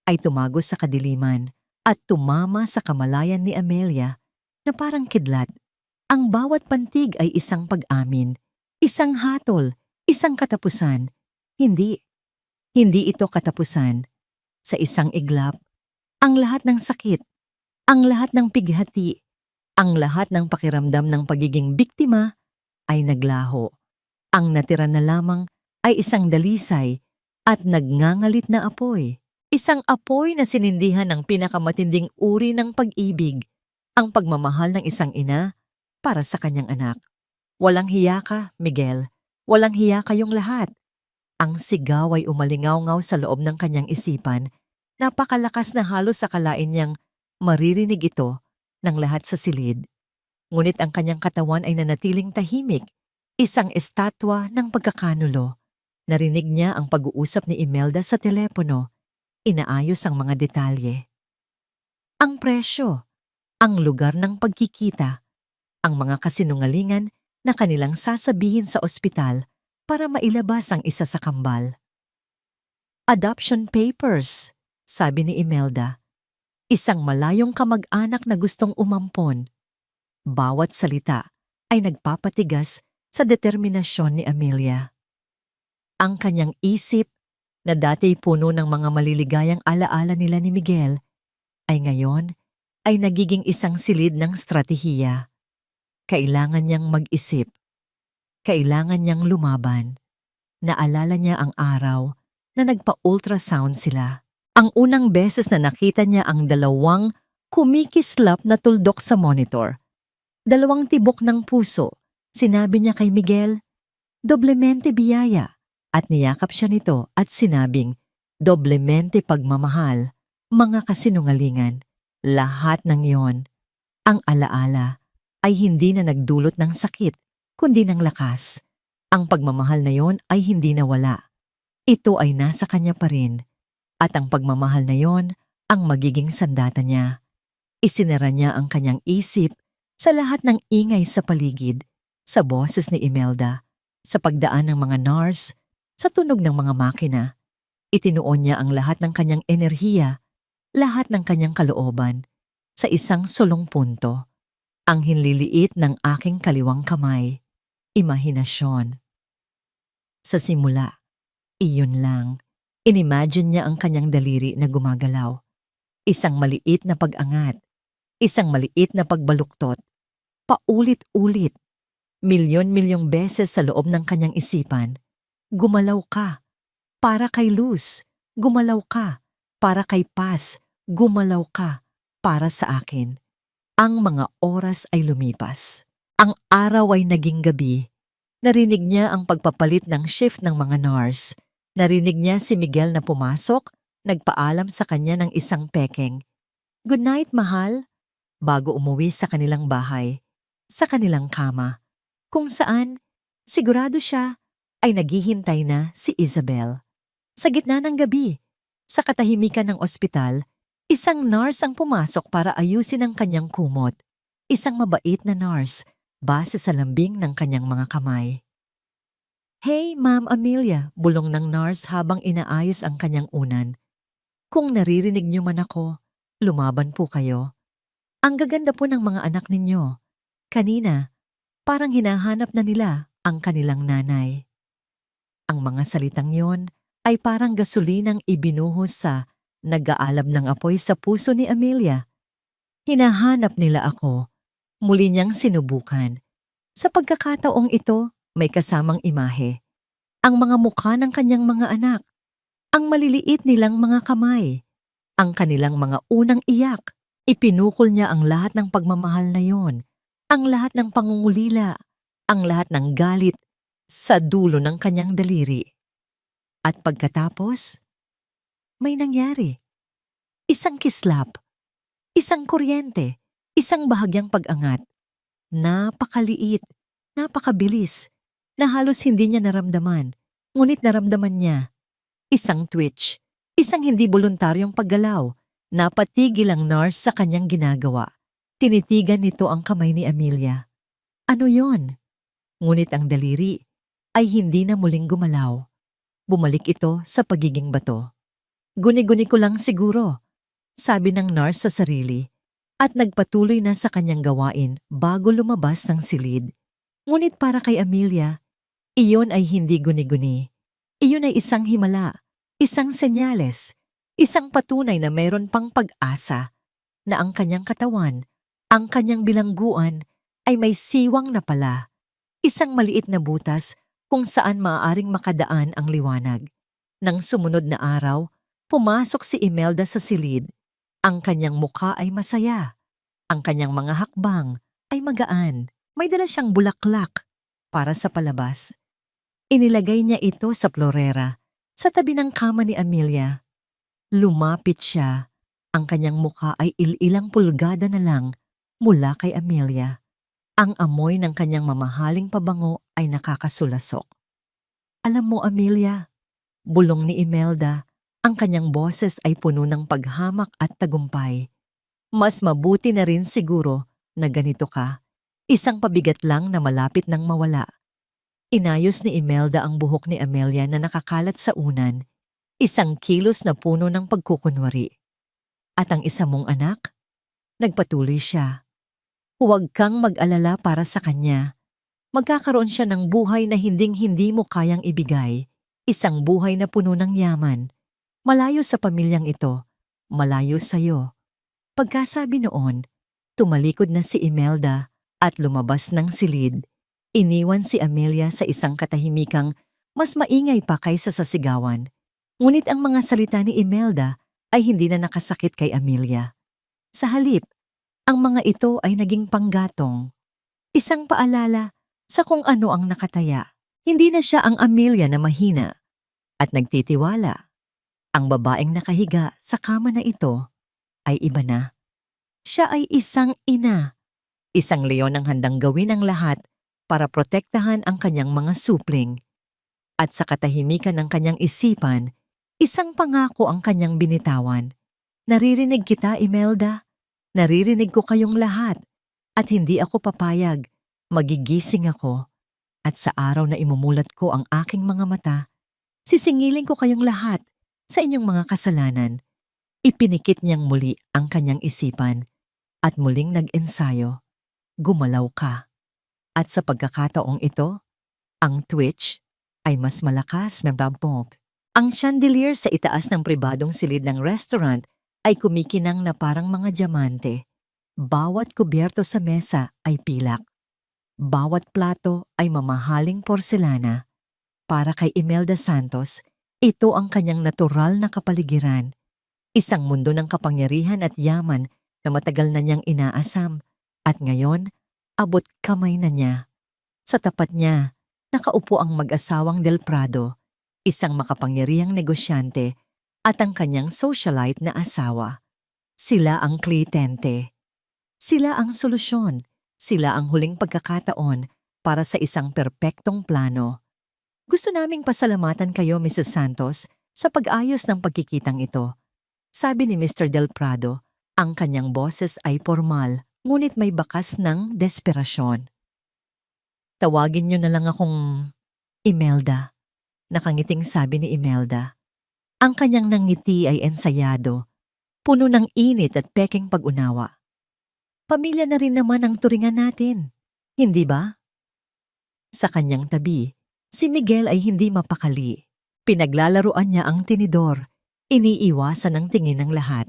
ay tumagos sa kadiliman at tumama sa kamalayan ni Amelia na parang kidlat. Ang bawat pantig ay isang pag-amin, isang hatol, isang katapusan. Hindi ito katapusan. Sa isang iglap, ang lahat ng sakit, ang lahat ng pighati, ang lahat ng pakiramdam ng pagiging biktima ay naglaho. Ang natira na lamang ay isang dalisay at nagngangalit na apoy. Isang apoy na sinindihan ng pinakamatinding uri ng pag-ibig, ang pagmamahal ng isang ina para sa kanyang anak. Walang hiya ka, Miguel. Walang hiya kayong lahat. Ang sigaw ay umalingaw-ngaw sa loob ng kanyang isipan. Napakalakas na halos akalain niyang maririnig ito ng lahat sa silid. Ngunit ang kanyang katawan ay nanatiling tahimik, isang estatwa ng pagkakanulo. Narinig niya ang pag-uusap ni Imelda sa telepono. Inaayos ang mga detalye. Ang presyo, ang lugar ng pagkikita, ang mga kasinungalingan na kanilang sasabihin sa ospital para mailabas ang isa sa kambal. Adoption papers, sabi ni Imelda. Isang malayong kamag-anak na gustong umampon. Bawat salita ay nagpapatigas sa determinasyon ni Amelia. Ang kanyang isip, na dati puno ng mga maliligayang alaala nila ni Miguel, ay ngayon ay nagiging isang silid ng stratehiya. Kailangan niyang mag-isip. Kailangan niyang lumaban. Naalala niya ang araw na nagpa-ultrasound sila. Ang unang beses na nakita niya ang dalawang kumikislap na tuldok sa monitor. Dalawang tibok ng puso. Sinabi niya kay Miguel, doblemente biyaya. At niyakap siya nito at sinabing, doblemente pagmamahal, mga kasinungalingan. Lahat ng iyon, ang alaala, ay hindi na nagdulot ng sakit, kundi ng lakas. Ang pagmamahal na yon ay hindi nawala. Ito ay nasa kanya pa rin. At ang pagmamahal na yon ang magiging sandata niya. Isinara niya ang kanyang isip sa lahat ng ingay sa paligid, sa boses ni Imelda, sa pagdaan ng mga nurse, sa tunog ng mga makina. Itinuon niya ang lahat ng kanyang enerhiya, lahat ng kanyang kalooban, sa isang sulong punto. Ang hinliliit ng aking kaliwang kamay, imahinasyon. Sa simula, iyon lang. Inimagine niya ang kanyang daliri na gumagalaw. Isang maliit na pag-angat, isang maliit na pagbaluktot, paulit-ulit, milyon-milyong beses sa loob ng kanyang isipan. Gumalaw ka, para kay Luz. Gumalaw ka, para kay Paz. Gumalaw ka, para sa akin. Ang mga oras ay lumipas. Ang araw ay naging gabi. Narinig niya ang pagpapalit ng shift ng mga nurse. Narinig niya si Miguel na pumasok, nagpaalam sa kanya ng isang pekeng. Good night, mahal, bago umuwi sa kanilang bahay, sa kanilang kama, kung saan sigurado siya ay naghihintay na si Isabel. Sa gitna ng gabi, sa katahimikan ng ospital, isang nurse ang pumasok para ayusin ang kanyang kumot. Isang mabait na nurse, base sa lambing ng kanyang mga kamay. Hey, Ma'am Amelia, bulong ng nurse habang inaayos ang kanyang unan. Kung naririnig niyo man ako, lumaban po kayo. Ang gaganda po ng mga anak ninyo. Kanina, parang hinahanap na nila ang kanilang nanay. Ang mga salitang yon ay parang gasolinang ibinuhos sa nag-aalab ng apoy sa puso ni Amelia. Hinahanap nila ako. Muli niyang sinubukan. Sa pagkakataong ito, may kasamang imahe. Ang mga mukha ng kanyang mga anak. Ang maliliit nilang mga kamay. Ang kanilang mga unang iyak. Ipinukol niya ang lahat ng pagmamahal na yon. Ang lahat ng pangungulila. Ang lahat ng galit sa dulo ng kanyang daliri. At pagkatapos, may nangyari. Isang kislap. Isang kuryente. Isang bahagyang pag-angat. Napakaliit. Napakabilis. Na halos hindi niya naramdaman. Ngunit naramdaman niya. Isang twitch. Isang hindi voluntaryong paggalaw. Napatigil ang nurse sa kanyang ginagawa. Tinitigan nito ang kamay ni Amelia. Ano yon? Ngunit ang daliri ay hindi na muling gumalaw. Bumalik ito sa pagiging bato. Guni-guni ko lang siguro, sabi ng nurse sa sarili, at nagpatuloy na sa kanyang gawain bago lumabas ng silid. Ngunit para kay Amelia, iyon ay hindi guni-guni. Iyon ay isang himala, isang senyales, isang patunay na mayroon pang pag-asa, na ang kanyang katawan, ang kanyang bilangguan ay may siwang na pala, isang maliit na butas kung saan maaaring makadaan ang liwanag. Nang sumunod na araw, pumasok si Imelda sa silid. Ang kanyang mukha ay masaya. Ang kanyang mga hakbang ay magaan. May dala siyang bulaklak para sa palabas. Inilagay niya ito sa florera, sa tabi ng kama ni Amelia. Lumapit siya. Ang kanyang mukha ay ilang pulgada na lang mula kay Amelia. Ang amoy ng kanyang mamahaling pabango ay nakakasulasok. Alam mo, Amelia, bulong ni Imelda, ang kanyang boses ay puno ng paghamak at tagumpay. Mas mabuti na rin siguro na ganito ka. Isang pabigat lang na malapit nang mawala. Inayos ni Imelda ang buhok ni Amelia na nakakalat sa unan. Isang kilos na puno ng pagkukunwari. At ang isa mong anak? Nagpatuloy siya. Huwag kang mag-alala para sa kanya. Magkakaroon siya ng buhay na hinding-hindi mo kayang ibigay. Isang buhay na puno ng yaman. Malayo sa pamilyang ito. Malayo sa'yo. Pagkasabi noon, tumalikod na si Imelda at lumabas ng silid. Iniwan si Amelia sa isang katahimikang mas maingay pa kaysa sa sigawan. Ngunit ang mga salita ni Imelda ay hindi na nakasakit kay Amelia. Sa halip, ang mga ito ay naging panggatong. Isang paalala sa kung ano ang nakataya. Hindi na siya ang Amelia na mahina at nagtitiwala. Ang babaeng nakahiga sa kama na ito ay iba na. Siya ay isang ina. Isang leon ang handang gawin ang lahat para protektahan ang kanyang mga supling. At sa katahimikan ng kanyang isipan, isang pangako ang kanyang binitawan. Naririnig kita, Imelda. Naririnig ko kayong lahat. At hindi ako papayag. Magigising ako. At sa araw na imumulat ko ang aking mga mata, sisingilin ko kayong lahat sa inyong mga kasalanan. Ipinikit niyang muli ang kanyang isipan at muling nag-ensayo. Gumalaw ka. At sa pagkakataong ito, ang twitch ay mas malakas na bampok. Ang chandelier sa itaas ng pribadong silid ng restaurant ay kumikinang na parang mga diamante. Bawat kubyerto sa mesa ay pilak. Bawat plato ay mamahaling porselana. Para kay Imelda Santos, ito ang kanyang natural na kapaligiran. Isang mundo ng kapangyarihan at yaman na matagal na niyang inaasam. At ngayon, abot kamay na niya. Sa tapat niya, nakaupo ang mag-asawang Del Prado, isang makapangyarihang negosyante at ang kanyang socialite na asawa. Sila ang kliyente. Sila ang solusyon. Sila ang huling pagkakataon para sa isang perpektong plano. Gusto naming pasalamatan kayo, Mrs. Santos, sa pag-ayos ng pagkikitang ito. Sabi ni Mr. Del Prado, ang kanyang boses ay formal, ngunit may bakas ng desperasyon. Tawagin niyo na lang akong Imelda. Nakangiting sabi ni Imelda. Ang kanyang nangiti ay ensayado, puno ng init at peking pag-unawa. Pamilya na rin naman ang turingan natin, hindi ba? Sa kanyang tabi, si Miguel ay hindi mapakali. Pinaglalaruan niya ang tinidor, iniiwasan ang tingin ng lahat.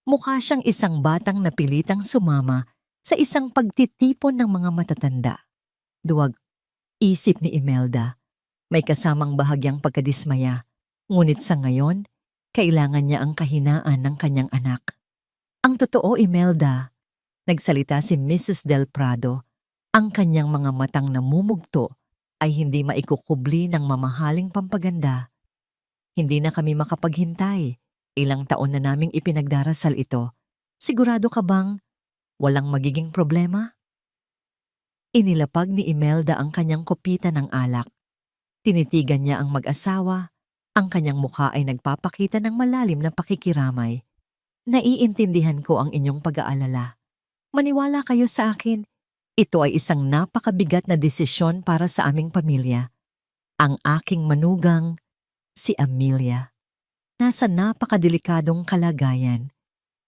Mukha siyang isang batang napilitang sumama sa isang pagtitipon ng mga matatanda. Duwag, isip ni Imelda. May kasamang bahagyang pagkadismaya. Ngunit sa ngayon, kailangan niya ang kahinaan ng kanyang anak. Ang totoo, Imelda, nagsalita si Mrs. Del Prado, ang kanyang mga matang namumugto ay hindi maikukubli ng mamahaling pampaganda. Hindi na kami makapaghintay. Ilang taon na naming ipinagdarasal ito. Sigurado ka bang walang magiging problema? Inilapag ni Imelda ang kanyang kopita ng alak. Tinitigan niya ang mag-asawa. Ang kanyang mukha ay nagpapakita ng malalim na pakikiramay. Naiintindihan ko ang inyong pag-aalala. Maniwala kayo sa akin. Ito ay isang napakabigat na desisyon para sa aming pamilya. Ang aking manugang, si Amelia, nasa napakadelikadong kalagayan.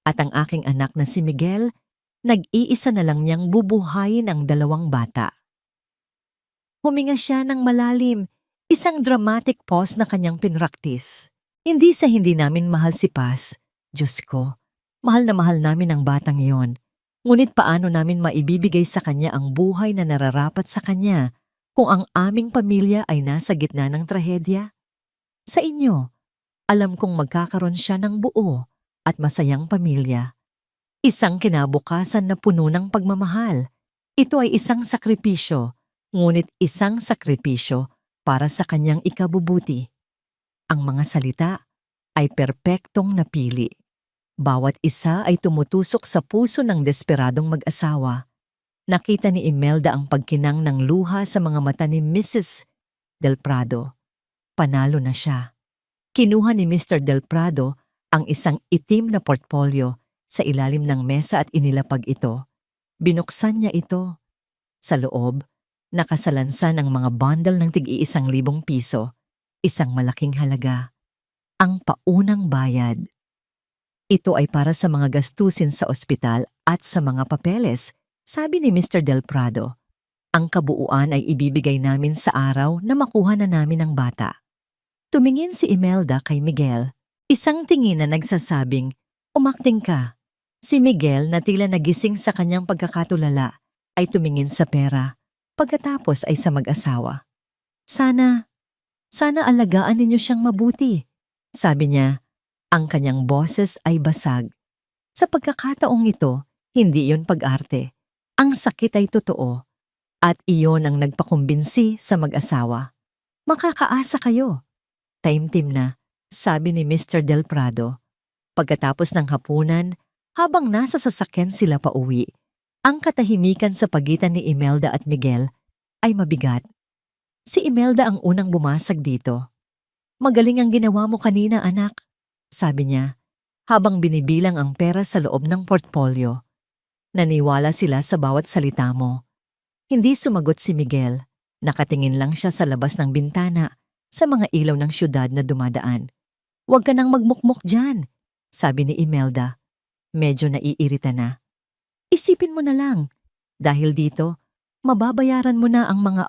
At ang aking anak na si Miguel, nag-iisa na lang niyang bubuhayin ang 2 bata. Huminga siya ng malalim, isang dramatic pause na kanyang pinraktis. Hindi sa hindi namin mahal si Paz. Diyos ko, mahal na mahal namin ang batang iyon. Ngunit paano namin maibibigay sa kanya ang buhay na nararapat sa kanya kung ang aming pamilya ay nasa gitna ng trahedya? Sa inyo, alam kong magkakaroon siya ng buo at masayang pamilya. Isang kinabukasan na puno ng pagmamahal. Ito ay isang sakripisyo, ngunit isang sakripisyo para sa kanyang ikabubuti. Ang mga salita ay perpektong napili. Bawat isa ay tumutusok sa puso ng desperadong mag-asawa. Nakita ni Imelda ang pagkinang ng luha sa mga mata ni Mrs. Del Prado. Panalo na siya. Kinuha ni Mr. Del Prado ang isang itim na portfolio sa ilalim ng mesa at inilapag ito. Binuksan niya ito. Sa loob, nakasalansan ang mga bundle ng tig-1,000 piso, isang malaking halaga. Ang paunang bayad. Ito ay para sa mga gastusin sa ospital at sa mga papeles, sabi ni Mr. Del Prado. Ang kabuuan ay ibibigay namin sa araw na makuha na namin ang bata. Tumingin si Imelda kay Miguel, isang tingin na nagsasabing, umakting ka. Si Miguel na tila nagising sa kanyang pagkakatulala ay tumingin sa pera, pagkatapos ay sa mag-asawa. Sana alagaan ninyo siyang mabuti, sabi niya. Ang kanyang boses ay basag. Sa pagkakataong ito, hindi iyon pag-arte. Ang sakit ay totoo. At iyon ang nagpakumbinsi sa mag-asawa. Makakaasa kayo. Taimtim na, sabi ni Mr. Del Prado. Pagkatapos ng hapunan, habang nasa sasakyan sila pauwi, ang katahimikan sa pagitan ni Imelda at Miguel ay mabigat. Si Imelda ang unang bumasag dito. Magaling ang ginawa mo kanina, anak, sabi niya, habang binibilang ang pera sa loob ng portfolio. Naniwala sila sa bawat salita mo. Hindi sumagot si Miguel. Nakatingin lang siya sa labas ng bintana, sa mga ilaw ng syudad na dumadaan. Huwag ka nang magmukmok dyan, sabi ni Imelda. Medyo naiirita na. Isipin mo na lang, dahil dito, mababayaran mo na ang mga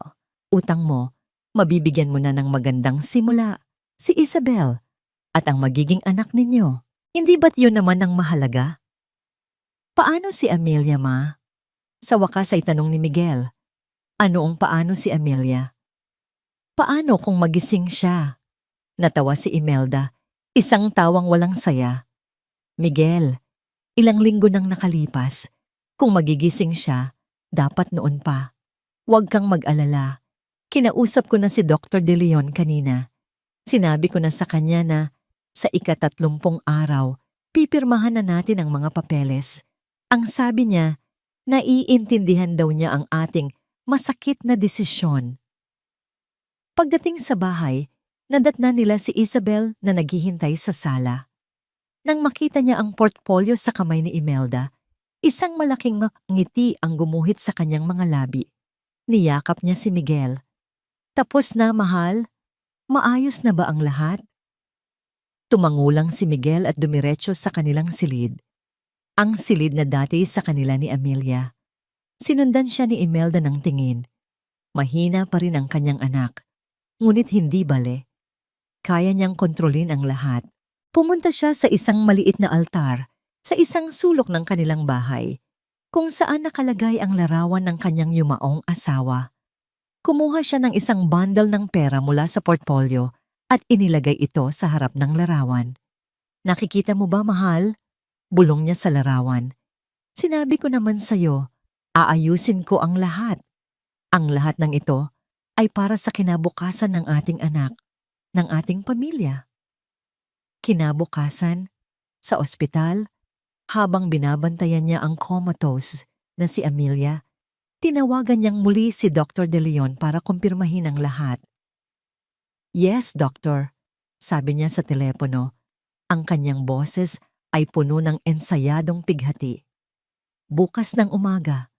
utang mo, mabibigyan mo na ng magandang simula, si Isabel, at ang magiging anak ninyo. Hindi ba't yun naman ang mahalaga? Paano si Amelia, ma? Sa wakas ay tanong ni Miguel. Ano ang paano si Amelia? Paano kung magising siya? Natawa si Imelda, isang tawang walang saya. Miguel, ilang linggo nang nakalipas. Kung magigising siya, dapat noon pa. Huwag kang mag-alala. Kinausap ko na si Dr. De Leon kanina. Sinabi ko na sa kanya na sa ika-30 araw, Pipirmahan na natin ang mga papeles. Ang sabi niya, naiintindihan daw niya ang ating masakit na desisyon. Pagdating sa bahay, nadatnan nila si Isabel na naghihintay sa sala. Nang makita niya ang portfolio sa kamay ni Imelda, isang malaking ngiti ang gumuhit sa kanyang mga labi. Niyakap niya si Miguel. Tapos na, mahal? Maayos na ba ang lahat? Tumangulang si Miguel at dumiretso sa kanilang silid. Ang silid na dati sa kanila ni Amelia. Sinundan siya ni Imelda ng tingin. Mahina pa rin ang kanyang anak, ngunit hindi bale. Kaya niyang kontrolin ang lahat. Pumunta siya sa isang maliit na altar, sa isang sulok ng kanilang bahay, kung saan nakalagay ang larawan ng kanyang yumaong asawa. Kumuha siya ng isang bundle ng pera mula sa portfolio at inilagay ito sa harap ng larawan. Nakikita mo ba, mahal? Bulong niya sa larawan. Sinabi ko naman sa'yo, aayusin ko ang lahat. Ang lahat ng ito ay para sa kinabukasan ng ating anak, ng ating pamilya. Kinabukasan, sa ospital, habang binabantayan niya ang comatose na si Amelia, tinawagan niyang muli si Dr. De Leon para kumpirmahin ang lahat. Yes, doctor, sabi niya sa telepono. Ang kanyang boses ay puno ng ensayadong pighati. Bukas ng umaga,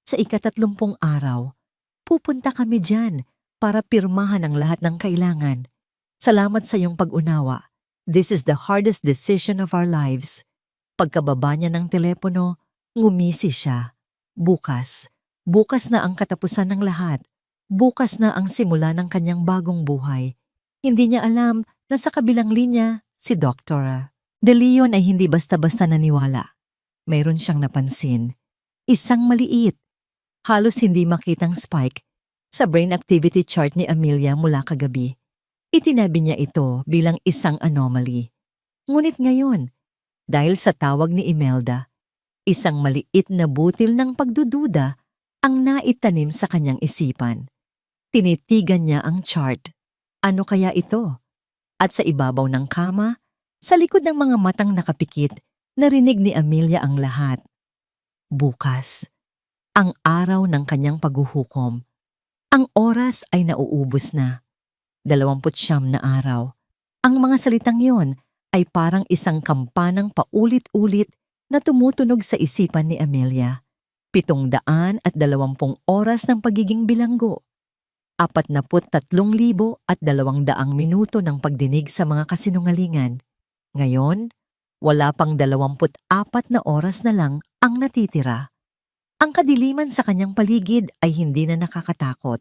sa 31 araw, pupunta kami dyan para pirmahan ang lahat ng kailangan. Salamat sa iyong pag-unawa. This is the hardest decision of our lives. Pagkababa niya ng telepono, ngumisi siya. Bukas na ang katapusan ng lahat. Bukas na ang simula ng kanyang bagong buhay. Hindi niya alam na sa kabilang linya, si Dr. De Leon ay hindi basta-basta naniwala. Mayroon siyang napansin. Isang maliit, halos hindi makitang spike sa brain activity chart ni Amelia mula kagabi. Itinabi niya ito bilang isang anomaly. Ngunit ngayon, dahil sa tawag ni Imelda, isang maliit na butil ng pagdududa ang naitanim sa kanyang isipan. Tinitigan niya ang chart. Ano kaya ito? At sa ibabaw ng kama, sa likod ng mga matang nakapikit, narinig ni Amelia ang lahat. Bukas, ang araw ng kanyang paghuhukom. Ang oras ay nauubos na. 29 na araw. Ang mga salitang yon ay parang isang kampanang paulit-ulit na tumutunog sa isipan ni Amelia. 720 oras ng pagiging bilanggo. 43,200 minuto ng pagdinig sa mga kasinungalingan. Ngayon, wala pang 24 na oras na lang ang natitira. Ang kadiliman sa kanyang paligid ay hindi na nakakatakot.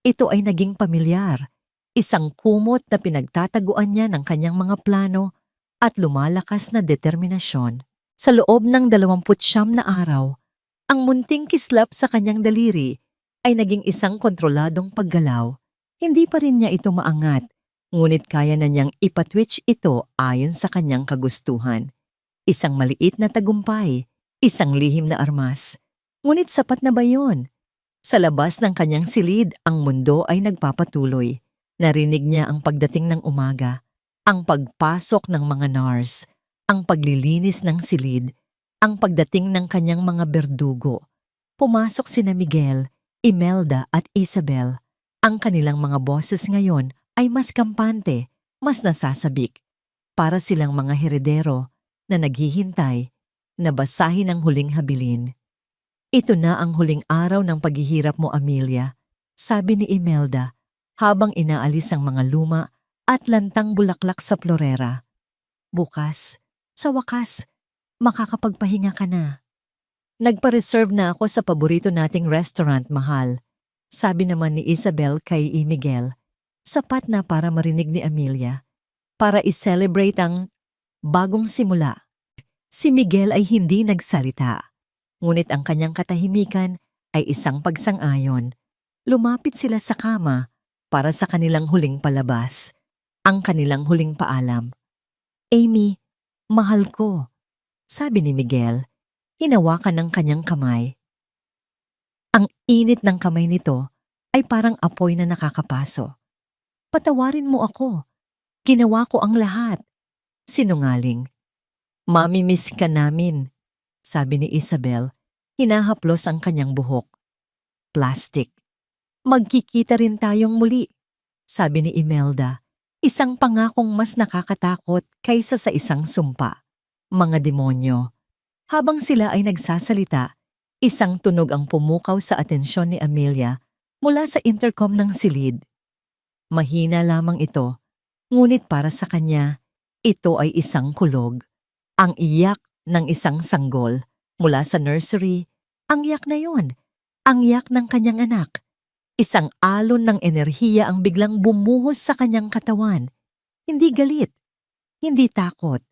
Ito ay naging pamilyar, isang kumot na pinagtataguan niya ng kanyang mga plano at lumalakas na determinasyon. Sa loob ng 29 na araw, ang munting kislap sa kanyang daliri ay naging isang kontroladong paggalaw. Hindi pa rin niya ito maangat, ngunit kaya na niyang ipatwitch ito ayon sa kanyang kagustuhan. Isang maliit na tagumpay, isang lihim na armas. Ngunit sapat na ba yun? Sa labas ng kanyang silid, ang mundo ay nagpapatuloy. Narinig niya ang pagdating ng umaga, ang pagpasok ng mga nurse, ang paglilinis ng silid, ang pagdating ng kanyang mga berdugo. Pumasok sina Miguel, Imelda at Isabel. Ang kanilang mga boses ngayon ay mas kampante, mas nasasabik. Para silang mga heredero na naghihintay na basahin ang huling habilin. Ito na ang huling araw ng paghihirap mo, Amelia, sabi ni Imelda habang inaalis ang mga luma at lantang bulaklak sa florera. Bukas, sa wakas, makakapagpahinga ka na. Nagpa-reserve na ako sa paborito nating restaurant, mahal. Sabi naman ni Isabel kay Miguel. Sapat na para marinig ni Amelia. Para i-celebrate ang bagong simula. Si Miguel ay hindi nagsalita. Ngunit ang kanyang katahimikan ay isang pagsang-ayon. Lumapit sila sa kama para sa kanilang huling palabas. Ang kanilang huling paalam. Amy, mahal ko, sabi ni Miguel. Hinawakan ng kanyang kamay. Ang init ng kamay nito ay parang apoy na nakakapaso. Patawarin mo ako. Ginawa ko ang lahat. Sinungaling. Mamimiss ka namin, sabi ni Isabel, hinahaplos ang kanyang buhok. Plastic. Magkikita rin tayong muli, sabi ni Imelda, isang pangakong mas nakakatakot kaysa sa isang sumpa. Mga demonyo. Habang sila ay nagsasalita, isang tunog ang pumukaw sa atensyon ni Amelia mula sa intercom ng silid. Mahina lamang ito, ngunit para sa kanya, ito ay isang kulog. Ang iyak ng isang sanggol mula sa nursery, ang iyak na yon, ang iyak ng kanyang anak. Isang alon ng enerhiya ang biglang bumuhos sa kanyang katawan. Hindi galit, hindi takot,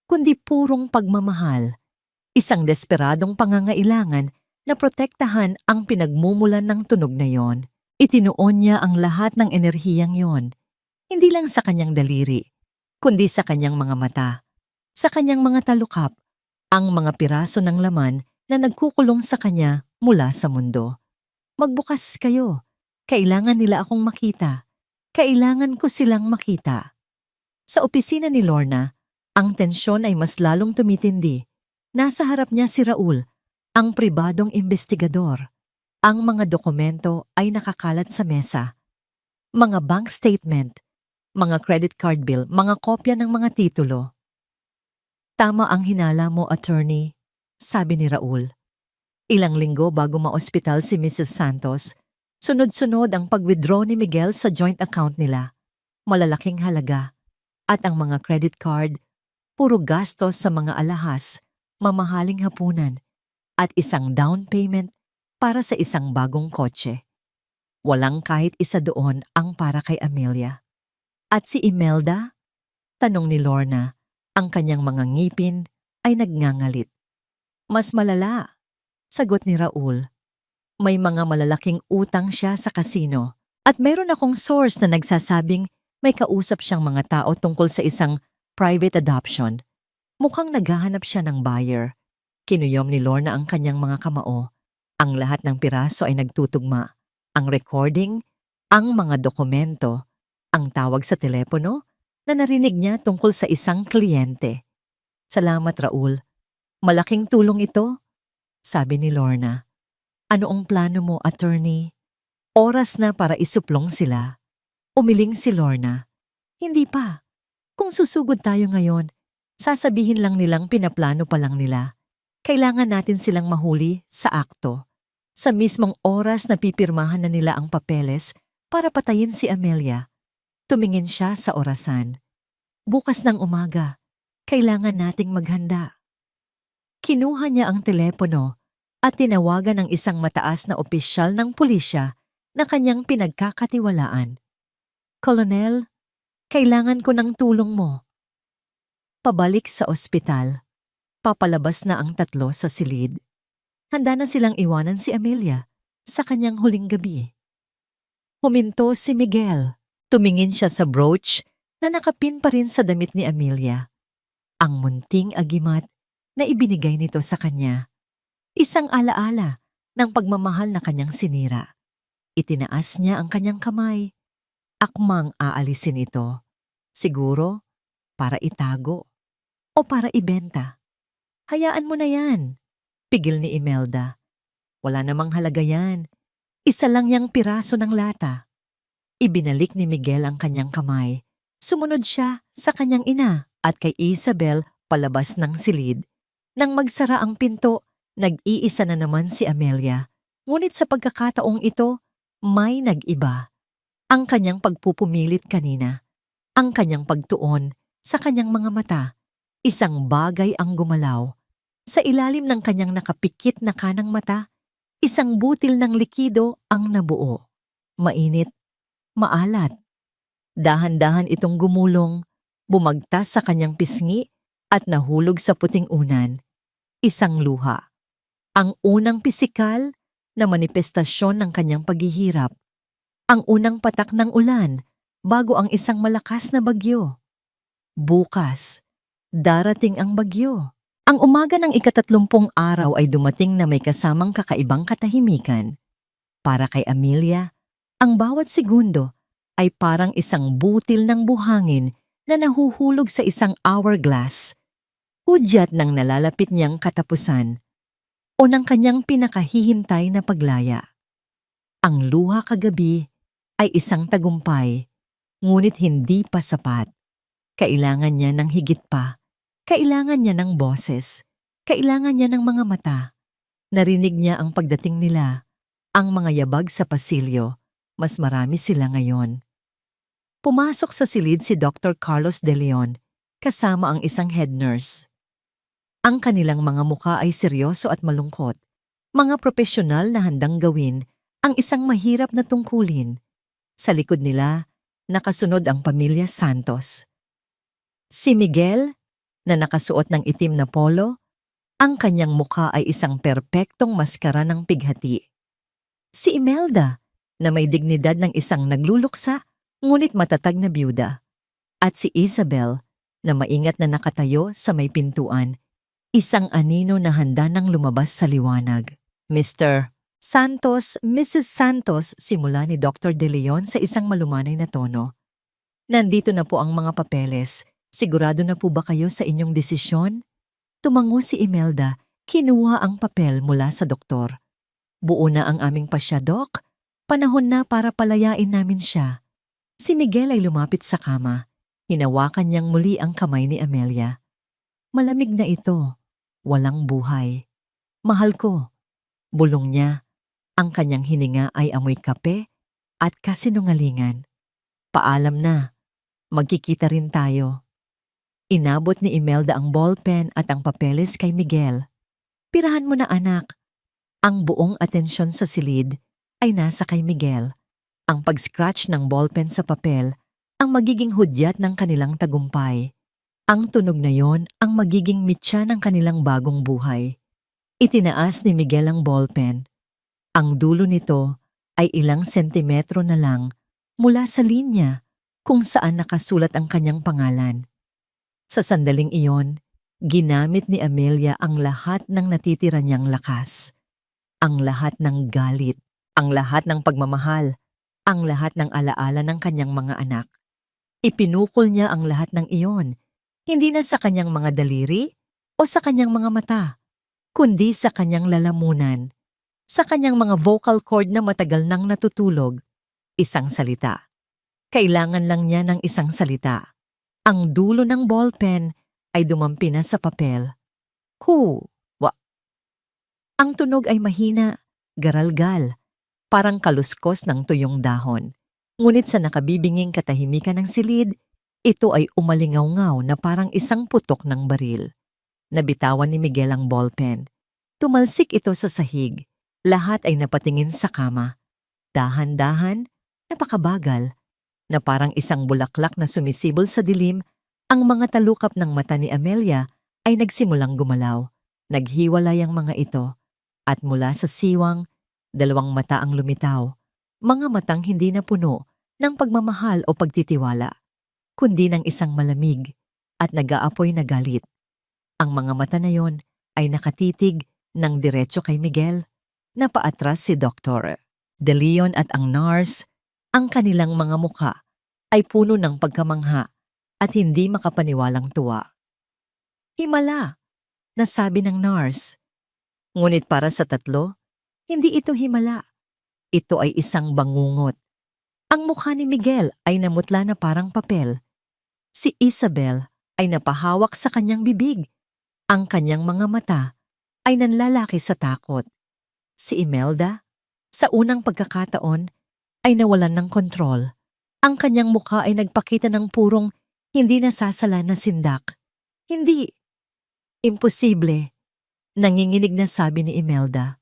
kundi purong pagmamahal. Isang desperadong pangangailangan na protektahan ang pinagmumulan ng tunog na yon. Itinuon niya ang lahat ng enerhiyang yon, hindi lang sa kanyang daliri, kundi sa kanyang mga mata, sa kanyang mga talukap, ang mga piraso ng laman na nagkukulong sa kanya mula sa mundo. Magbukas kayo. Kailangan nila akong makita. Kailangan ko silang makita. Sa opisina ni Lorna, ang tensyon ay mas lalong tumitindi. Nasa harap niya si Raul, ang pribadong investigador. Ang mga dokumento ay nakakalat sa mesa. Mga bank statement, mga credit card bill, mga kopya ng mga titulo. Tama ang hinala mo, attorney, sabi ni Raul. Ilang linggo bago maospital si Mrs. Santos, sunod-sunod ang pag-withdraw ni Miguel sa joint account nila. Malalaking halaga. At ang mga credit card, puro gastos sa mga alahas, mamahaling hapunan, at isang down payment para sa isang bagong kotse. Walang kahit isa doon ang para kay Amelia. At si Imelda? Tanong ni Lorna, ang kanyang mga ngipin ay nagngangalit. Mas malala, sagot ni Raul. May mga malalaking utang siya sa kasino at mayroon akong source na nagsasabing may kausap siyang mga tao tungkol sa isang private adoption. Mukhang naghahanap siya ng buyer. Kinuyom ni Lorna ang kanyang mga kamao. Ang lahat ng piraso ay nagtutugma. Ang recording, ang mga dokumento, ang tawag sa telepono na narinig niya tungkol sa isang kliyente. Salamat, Raul. Malaking tulong ito, sabi ni Lorna. Ano ang plano mo, attorney? Oras na para isuplong sila. Umiling si Lorna. Hindi pa. Kung susugod tayo ngayon, sasabihin lang nilang pinaplano pa lang nila. Kailangan natin silang mahuli sa akto. Sa mismong oras na pipirmahan na nila ang papeles para patayin si Amelia. Tumingin siya sa orasan. Bukas ng umaga, kailangan nating maghanda. Kinuha niya ang telepono at tinawagan ng isang mataas na opisyal ng pulisya na kanyang pinagkakatiwalaan. Kolonel, kailangan ko ng tulong mo. Pabalik sa ospital. Papalabas na ang tatlo sa silid. Handa na silang iwanan si Amelia sa kanyang huling gabi. Huminto si Miguel. Tumingin siya sa brooch na nakapin pa rin sa damit ni Amelia. Ang munting agimat na ibinigay nito sa kanya. Isang alaala ng pagmamahal na kanyang sinira. Itinaas niya ang kanyang kamay. Akmang aalisin ito. Siguro para itago o para ibenta. Hayaan mo na yan, pigil ni Imelda. Wala namang halaga yan. Isa lang yang piraso ng lata. Ibinalik ni Miguel ang kanyang kamay. Sumunod siya sa kanyang ina at kay Isabel palabas ng silid. Nang magsara ang pinto, nag-iisa na naman si Amelia. Ngunit sa pagkakataong ito, may nag-iba. Ang kanyang pagpupumilit kanina. Ang kanyang pagtuon sa kanyang mga mata. Isang bagay ang gumalaw. Sa ilalim ng kanyang nakapikit na kanang mata, isang butil ng likido ang nabuo. Mainit, maalat. Dahan-dahan itong gumulong, bumagtas sa kanyang pisngi at nahulog sa puting unan. Isang luha. Ang unang pisikal na manifestasyon ng kanyang paghihirap. Ang unang patak ng ulan bago ang isang malakas na bagyo. Bukas, darating ang bagyo. Ang umaga ng ika-30 araw ay dumating na may kasamang kakaibang katahimikan. Para kay Amelia, ang bawat segundo ay parang isang butil ng buhangin na nahuhulog sa isang hourglass. Hudyat ng nalalapit niyang katapusan o ng kanyang pinakahihintay na paglaya. Ang luha kagabi ay isang tagumpay, ngunit hindi pa sapat. Kailangan niya ng higit pa. Kailangan niya ng boses. Kailangan niya ng mga mata. Narinig niya ang pagdating nila, ang mga yabag sa pasilyo. Mas marami sila ngayon. Pumasok sa silid si Dr. Carlos De Leon kasama ang isang head nurse. Ang kanilang mga muka ay seryoso at malungkot. Mga profesional na handang gawin ang isang mahirap na tungkulin. Sa likod nila, nakasunod ang pamilya Santos. Si Miguel, na nakasuot ng itim na polo, ang kanyang mukha ay isang perpektong maskara ng pighati. Si Imelda, na may dignidad ng isang nagluluksa, ngunit matatag na byuda. At si Isabel, na maingat na nakatayo sa may pintuan, isang anino na handa nang lumabas sa liwanag. Mr. Santos, Mrs. Santos, simula ni Dr. De Leon sa isang malumanay na tono. Nandito na po ang mga papeles. Sigurado na po ba kayo sa inyong desisyon? Tumango si Imelda, kinuha ang papel mula sa doktor. Buo na ang aming pasya, Dok. Panahon na para palayain namin siya. Si Miguel ay lumapit sa kama. Hinawakan niyang muli ang kamay ni Amelia. Malamig na ito. Walang buhay. Mahal ko. Bulong niya. Ang kanyang hininga ay amoy kape at kasinungalingan. Paalam na. Magkikita rin tayo. Inabot ni Imelda ang ballpen at ang papeles kay Miguel. Pirahan mo na, anak. Ang buong atensyon sa silid ay nasa kay Miguel. Ang pag-scratch ng ballpen sa papel ang magiging hudyat ng kanilang tagumpay. Ang tunog na yon ang magiging mitya ng kanilang bagong buhay. Itinaas ni Miguel ang ballpen. Ang dulo nito ay ilang sentimetro na lang mula sa linya kung saan nakasulat ang kanyang pangalan. Sa sandaling iyon, ginamit ni Amelia ang lahat ng natitira niyang lakas. Ang lahat ng galit, ang lahat ng pagmamahal, ang lahat ng alaala ng kanyang mga anak. Ipinukol niya ang lahat ng iyon, hindi na sa kanyang mga daliri o sa kanyang mga mata, kundi sa kanyang lalamunan, sa kanyang mga vocal cord na matagal nang natutulog. Isang salita. Kailangan lang niya ng isang salita. Ang dulo ng ballpen ay dumampi na sa papel. Wa. Ang tunog ay mahina, garalgal, parang kaluskos ng tuyong dahon. Ngunit sa nakabibinging katahimikan ng silid, ito ay umalingaw-ngaw na parang isang putok ng baril. Nabitawan ni Miguel ang ballpen. Tumalsik ito sa sahig. Lahat ay napatingin sa kama. Dahan-dahan, napakabagal, na parang isang bulaklak na sumisibol sa dilim, ang mga talukap ng mata ni Amelia ay nagsimulang gumalaw. Naghiwalay ang mga ito, at mula sa siwang, dalawang mata ang lumitaw, mga matang hindi na puno ng pagmamahal o pagtitiwala, kundi ng isang malamig at nag-aapoy na galit. Ang mga mata na yon ay nakatitig ng diretso kay Miguel. Napaatras si Dr. De Leon at ang nurse. Ang kanilang mga mukha ay puno ng pagkamangha at hindi makapaniwalang tuwa. Himala, nasabi ng nurse. Ngunit para sa tatlo, hindi ito himala. Ito ay isang bangungot. Ang mukha ni Miguel ay namutla na parang papel. Si Isabel ay napahawak sa kanyang bibig. Ang kanyang mga mata ay nanlalaki sa takot. Si Imelda, sa unang pagkakataon, ay nawalan ng kontrol. Ang kanyang mukha ay nagpakita ng purong hindi nasasala na sindak. Hindi. Imposible. Nanginginig na sabi ni Imelda.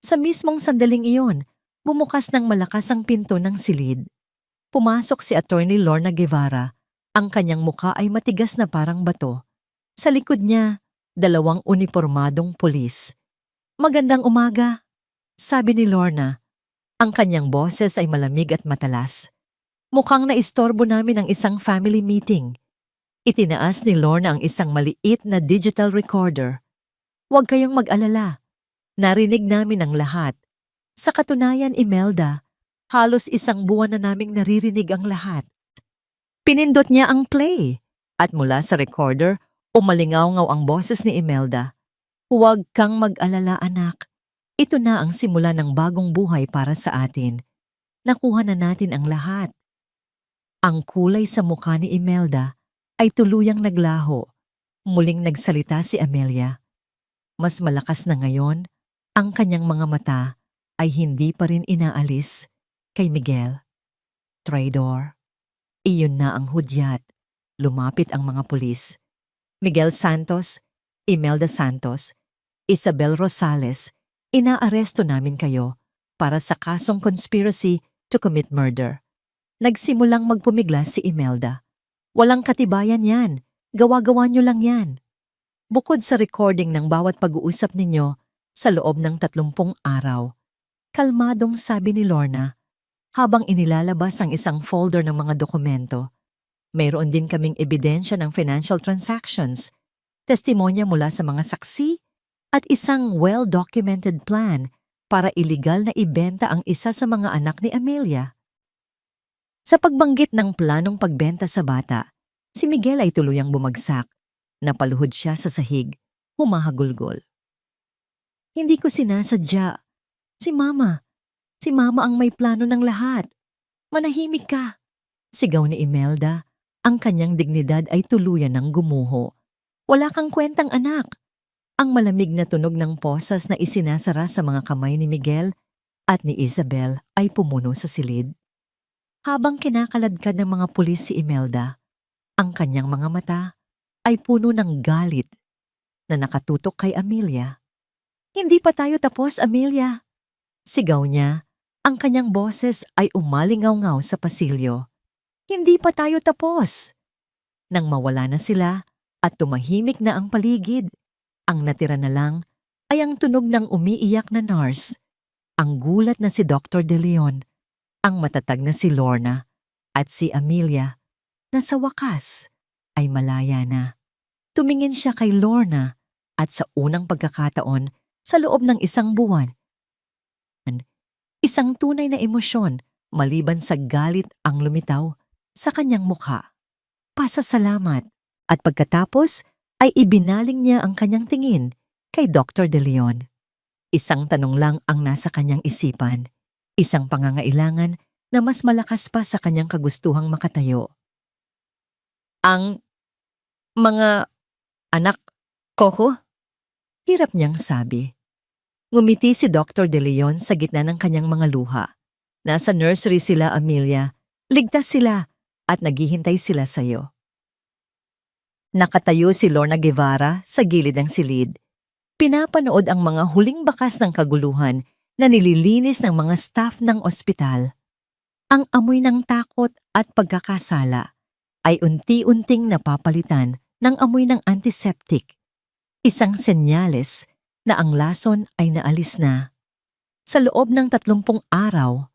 Sa mismong sandaling iyon, bumukas ng malakas ang pinto ng silid. Pumasok si Attorney Lorna Guevara. Ang kanyang mukha ay matigas na parang bato. Sa likod niya, dalawang unipormadong pulis. Magandang umaga, sabi ni Lorna. Ang kanyang boses ay malamig at matalas. Mukhang naistorbo namin ang isang family meeting. Itinaas ni Lorna ang isang maliit na digital recorder. Huwag kayong mag-alala. Narinig namin ang lahat. Sa katunayan, Imelda, halos isang buwan na naming naririnig ang lahat. Pinindot niya ang play at mula sa recorder, Umalingaw-ngaw ang boses ni Imelda. Huwag kang mag-alala, anak. Ito na ang simula ng bagong buhay para sa atin. Nakuha na natin ang lahat. Ang kulay sa mukha ni Imelda ay tuluyang naglaho. Muling nagsalita si Amelia. Mas malakas na ngayon, ang kanyang mga mata ay hindi pa rin inaalis kay Miguel. Traidor. Iyon na ang hudyat. Lumapit ang mga pulis. Miguel Santos, Imelda Santos, Isabel Rosales, inaaresto namin kayo para sa kasong conspiracy to commit murder. Nagsimulang magpumigla si Imelda. Walang katibayan yan. Gawa-gawa nyo lang yan. Bukod sa recording ng bawat pag-uusap ninyo sa loob ng 30 araw, kalmadong sabi ni Lorna habang inilalabas ang isang folder ng mga dokumento. Mayroon din kaming ebidensya ng financial transactions, testimonya mula sa mga saksi at isang well-documented plan para iligal na ibenta ang isa sa mga anak ni Amelia. Sa pagbanggit ng planong pagbenta sa bata, si Miguel ay tuluyang bumagsak. Napaluhod siya sa sahig, humahagulgol. Hindi ko sinasadya. Si Mama ang may plano ng lahat. Manahimik ka. Sigaw ni Imelda, ang kanyang dignidad ay tuluyan ng gumuho. Wala kang kwentang anak. Ang malamig na tunog ng posas na isinasara sa mga kamay ni Miguel at ni Isabel ay pumuno sa silid. Habang kinakaladkad ng mga pulis si Imelda, ang kanyang mga mata ay puno ng galit na nakatutok kay Amelia. Hindi pa tayo tapos, Amelia. Sigaw niya, ang kanyang boses ay umalingaw-ngaw sa pasilyo. Hindi pa tayo tapos. Nang mawala na sila at tumahimik na ang paligid, ang natira na lang ay ang tunog ng umiiyak na nurse, ang gulat na si Dr. De Leon, ang matatag na si Lorna at si Amelia na sa wakas ay malaya na. Tumingin siya kay Lorna at sa unang pagkakataon sa loob ng 1 buwan, isang tunay na emosyon maliban sa galit ang lumitaw sa kanyang mukha. Pasasalamat at pagkatapos ay ibinaling niya ang kanyang tingin kay Dr. De Leon. Isang tanong lang ang nasa kanyang isipan, isang pangangailangan na mas malakas pa sa kanyang kagustuhang makatayo. Ang mga anak ko? Hirap niyang sabi. Ngumiti si Dr. De Leon sa gitna ng kanyang mga luha. Nasa nursery sila, Amelia. Ligtas sila at naghihintay sila sa'yo. Nakatayo si Lorna Guevara sa gilid ng silid. Pinapanood ang mga huling bakas ng kaguluhan na nililinis ng mga staff ng ospital. Ang amoy ng takot at pagkakasala ay unti-unting napapalitan ng amoy ng antiseptic. Isang senyales na ang lason ay naalis na. Sa loob ng 30 araw,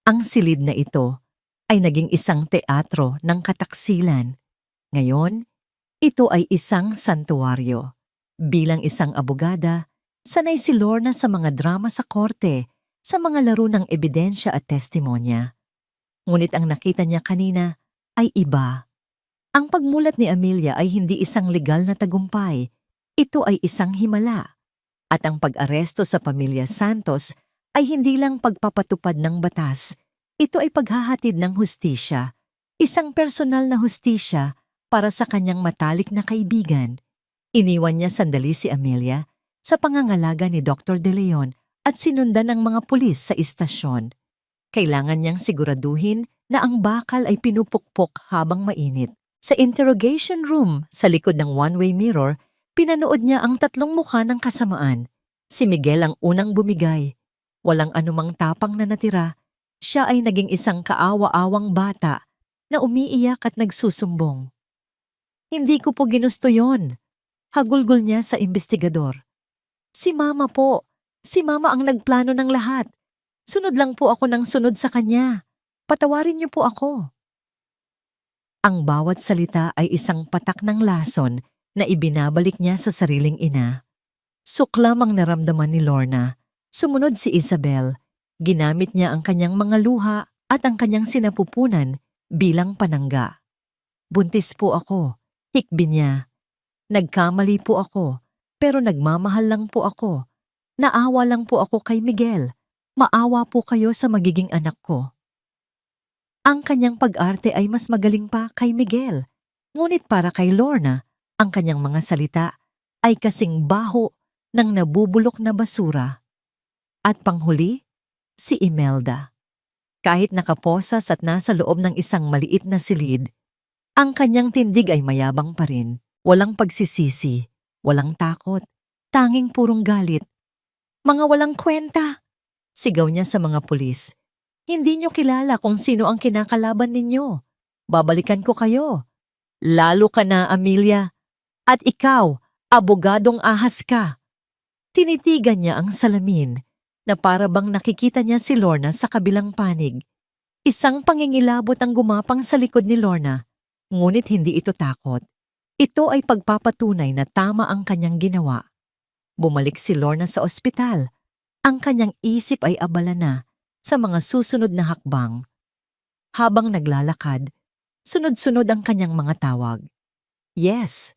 ang silid na ito ay naging isang teatro ng kataksilan. Ngayon, ito ay isang santuwaryo. Bilang isang abogada, sanay si Lorna sa mga drama sa korte, sa mga laro ng ebidensya at testimonya. Ngunit ang nakita niya kanina ay iba. Ang pagmulat ni Amelia ay hindi isang legal na tagumpay. Ito ay isang himala. At ang pag-aresto sa pamilya Santos ay hindi lang pagpapatupad ng batas. Ito ay paghahatid ng hustisya. Isang personal na hustisya para sa kanyang matalik na kaibigan. Iniwan niya sandali si Amelia sa pangangalaga ni Dr. De Leon at sinundan ng mga pulis sa istasyon. Kailangan niyang siguraduhin na ang bakal ay pinupukpok habang mainit. Sa interrogation room sa likod ng one-way mirror, pinanood niya ang 3 mukha ng kasamaan. Si Miguel ang unang bumigay. Walang anumang tapang na natira. Siya ay naging isang kaawa-awang bata na umiiyak at nagsusumbong. Hindi ko po ginusto yon. Hagulgol niya sa investigador. Si Mama po. Si Mama ang nagplano ng lahat. Sunod lang po ako ng sunod sa kanya. Patawarin niyo po ako. Ang bawat salita ay isang patak ng lason na ibinabalik niya sa sariling ina. Suklam ang naramdaman ni Lorna. Sumunod si Isabel. Ginamit niya ang kanyang mga luha at ang kanyang sinapupunan bilang panangga. Buntis po ako. Hikbi niya. Nagkamali po ako, pero nagmamahal lang po ako. Naawa lang po ako kay Miguel. Maawa po kayo sa magiging anak ko. Ang kanyang pag-arte ay mas magaling pa kay Miguel. Ngunit para kay Lorna, ang kanyang mga salita ay kasing baho ng nabubulok na basura. At panghuli, si Imelda. Kahit nakaposas at nasa loob ng isang maliit na silid, ang kanyang tindig ay mayabang pa rin. Walang pagsisisi, walang takot, tanging purong galit. Mga walang kwenta! Sigaw niya sa mga pulis. Hindi niyo kilala kung sino ang kinakalaban ninyo. Babalikan ko kayo. Lalo ka na, Amelia. At ikaw, abogadong ahas ka. Tinitigan niya ang salamin na para bang nakikita niya si Lorna sa kabilang panig. Isang pangingilabot ang gumapang sa likod ni Lorna, ngunit hindi ito takot. Ito ay pagpapatunay na tama ang kanyang ginawa. Bumalik si Lorna sa ospital. Ang kanyang isip ay abala na sa mga susunod na hakbang. Habang naglalakad, sunod-sunod ang kanyang mga tawag. Yes,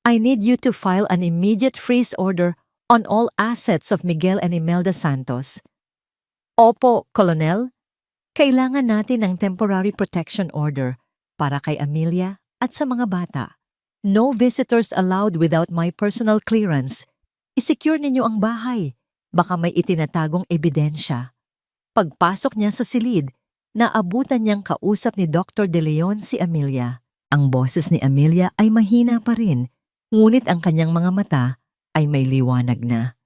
I need you to file an immediate freeze order on all assets of Miguel and Imelda Santos. Opo, Colonel. Kailangan natin ng temporary protection order para kay Amelia at sa mga bata. No visitors allowed without my personal clearance. I-secure ninyo ang bahay. Baka may itinatagong ebidensya. Pagpasok niya sa silid, naabutan niyang kausap ni Dr. De Leon si Amelia. Ang boses ni Amelia ay mahina pa rin, ngunit ang kanyang mga mata ay may liwanag na.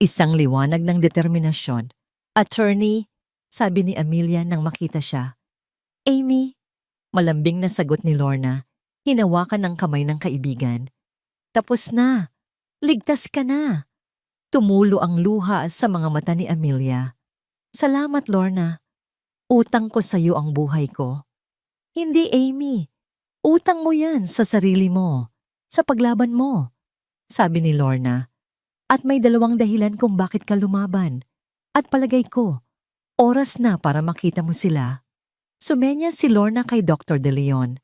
Isang liwanag ng determinasyon. Attorney, sabi ni Amelia nang makita siya. Amy, malambing na sagot ni Lorna, hinawakan ang kamay ng kaibigan. Tapos na. Ligtas ka na. Tumulo ang luha sa mga mata ni Amelia. Salamat, Lorna. Utang ko sa iyo ang buhay ko. Hindi, Amy. Utang mo yan sa sarili mo, sa paglaban mo, sabi ni Lorna. At may dalawang dahilan kung bakit ka lumaban. At palagay ko, oras na para makita mo sila. Sumenya si Lorna kay Dr. De Leon.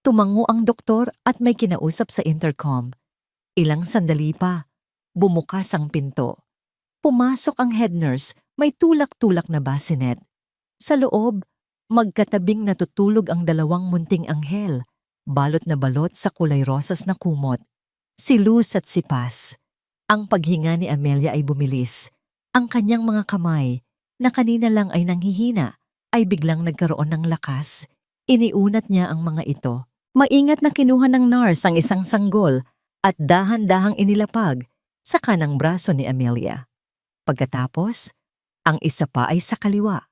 Tumango ang doktor at may kinausap sa intercom. Ilang sandali pa, bumukas ang pinto. Pumasok ang head nurse, may tulak-tulak na bassinet. Sa loob, magkatabing natutulog ang dalawang munting anghel, balot na balot sa kulay rosas na kumot. Si Luz at si Paz. Ang paghinga ni Amelia ay bumilis. Ang kanyang mga kamay, na kanina lang ay nanghihina, ay biglang nagkaroon ng lakas. Iniunat niya ang mga ito. Maingat na kinuha ng nurse ang isang sanggol at dahan-dahang inilapag sa kanang braso ni Amelia. Pagkatapos, ang isa pa ay sa kaliwa.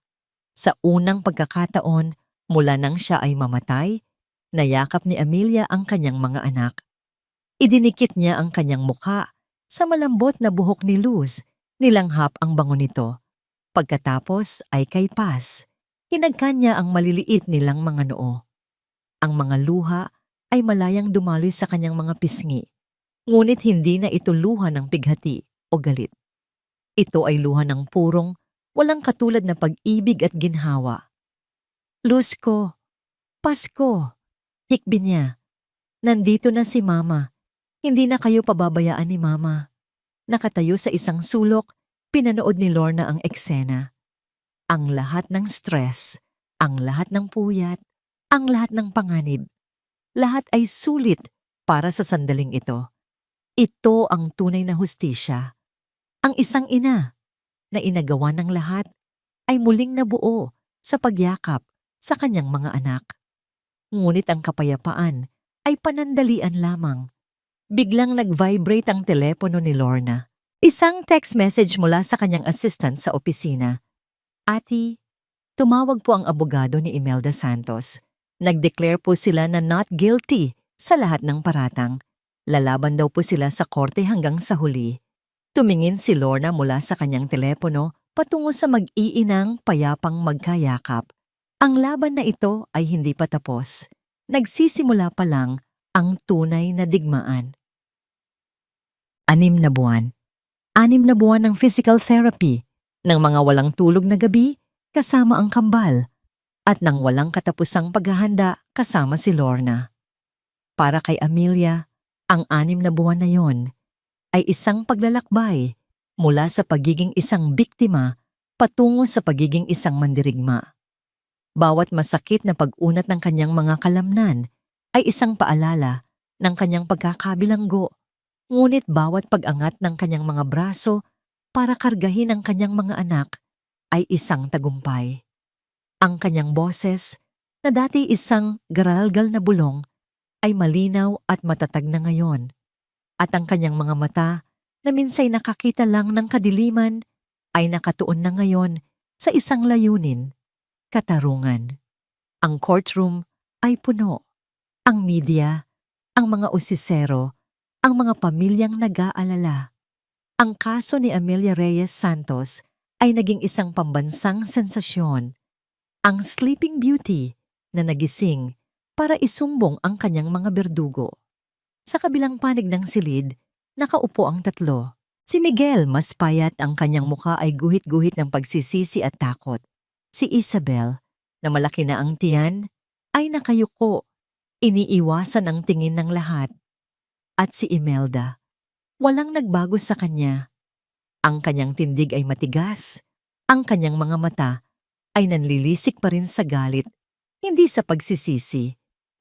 Sa unang pagkakataon, mula nang siya ay mamatay, nayakap ni Amelia ang kanyang mga anak. Idinikit niya ang kanyang mukha sa malambot na buhok ni Luz, nilanghap ang bango nito. Pagkatapos ay kay Paz, hinagkan niya ang maliliit nilang mga noo. Ang mga luha ay malayang dumaloy sa kanyang mga pisngi, ngunit hindi na ito luha ng pighati o galit. Ito ay luha ng purong, walang katulad na pag-ibig at ginhawa. Luz ko, Pasko, hikbi niya. Nandito na si Mama. Hindi na kayo pababayaan ni Mama. Nakatayo sa isang sulok, pinanood ni Lorna ang eksena. Ang lahat ng stress, ang lahat ng puyat, ang lahat ng panganib. Lahat ay sulit para sa sandaling ito. Ito ang tunay na hustisya. Ang isang ina na inagawa ng lahat ay muling nabuo sa pagyakap sa kanyang mga anak. Ngunit ang kapayapaan ay panandalian lamang. Biglang nag-vibrate ang telepono ni Lorna. Isang text message mula sa kanyang assistant sa opisina. Ati, tumawag po ang abogado ni Imelda Santos. Nag-declare po sila na not guilty sa lahat ng paratang. Lalaban daw po sila sa korte hanggang sa huli. Tumingin si Lorna mula sa kanyang telepono patungo sa mag-iinang payapang magkayakap. Ang laban na ito ay hindi pa tapos. Nagsisimula pa lang ang tunay na digmaan. 6 na buwan. 6 na buwan ng physical therapy, ng mga walang tulog na gabi kasama ang kambal, at ng walang katapusang paghahanda kasama si Lorna. Para kay Amelia, Ang 6 na buwan na yon ay isang paglalakbay mula sa pagiging isang biktima patungo sa pagiging isang mandirigma. Bawat masakit na pag-unat ng kanyang mga kalamnan ay isang paalala ng kanyang pagkakabilanggo, ngunit bawat pag-angat ng kanyang mga braso para kargahin ang kanyang mga anak ay isang tagumpay. Ang kanyang boses, na dati isang garalgal na bulong, ay malinaw at matatag na ngayon. At ang kanyang mga mata, na minsay nakakita lang ng kadiliman, ay nakatuon na ngayon sa isang layunin, katarungan. Ang courtroom ay puno. Ang media, ang mga usisero, ang mga pamilyang nag-aalala. Ang kaso ni Amelia Reyes Santos ay naging isang pambansang sensasyon. Ang Sleeping Beauty na nagising para isumbong ang kanyang mga berdugo. Sa kabilang panig ng silid, nakaupo ang 3. Si Miguel, mas payat, ang kanyang muka ay guhit-guhit ng pagsisisi at takot. Si Isabel, na malaki na ang tiyan, ay nakayuko, iniiwasan ang tingin ng lahat. At si Imelda, walang nagbago sa kanya. Ang kanyang tindig ay matigas, ang kanyang mga mata ay nanlilisik pa rin sa galit, hindi sa pagsisisi.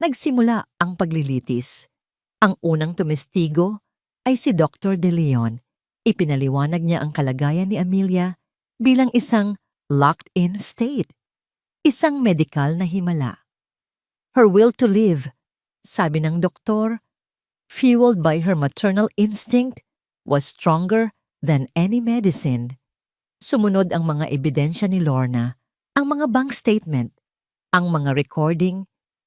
Nagsimula ang paglilitis. Ang unang tumestigo ay si Dr. De Leon. Ipinaliwanag niya ang kalagayan ni Amelia bilang isang locked-in state, isang medikal na himala. Her will to live, sabi ng doktor, fueled by her maternal instinct, was stronger than any medicine. Sumunod ang mga ebidensya ni Lorna, ang mga bank statement, ang mga recording,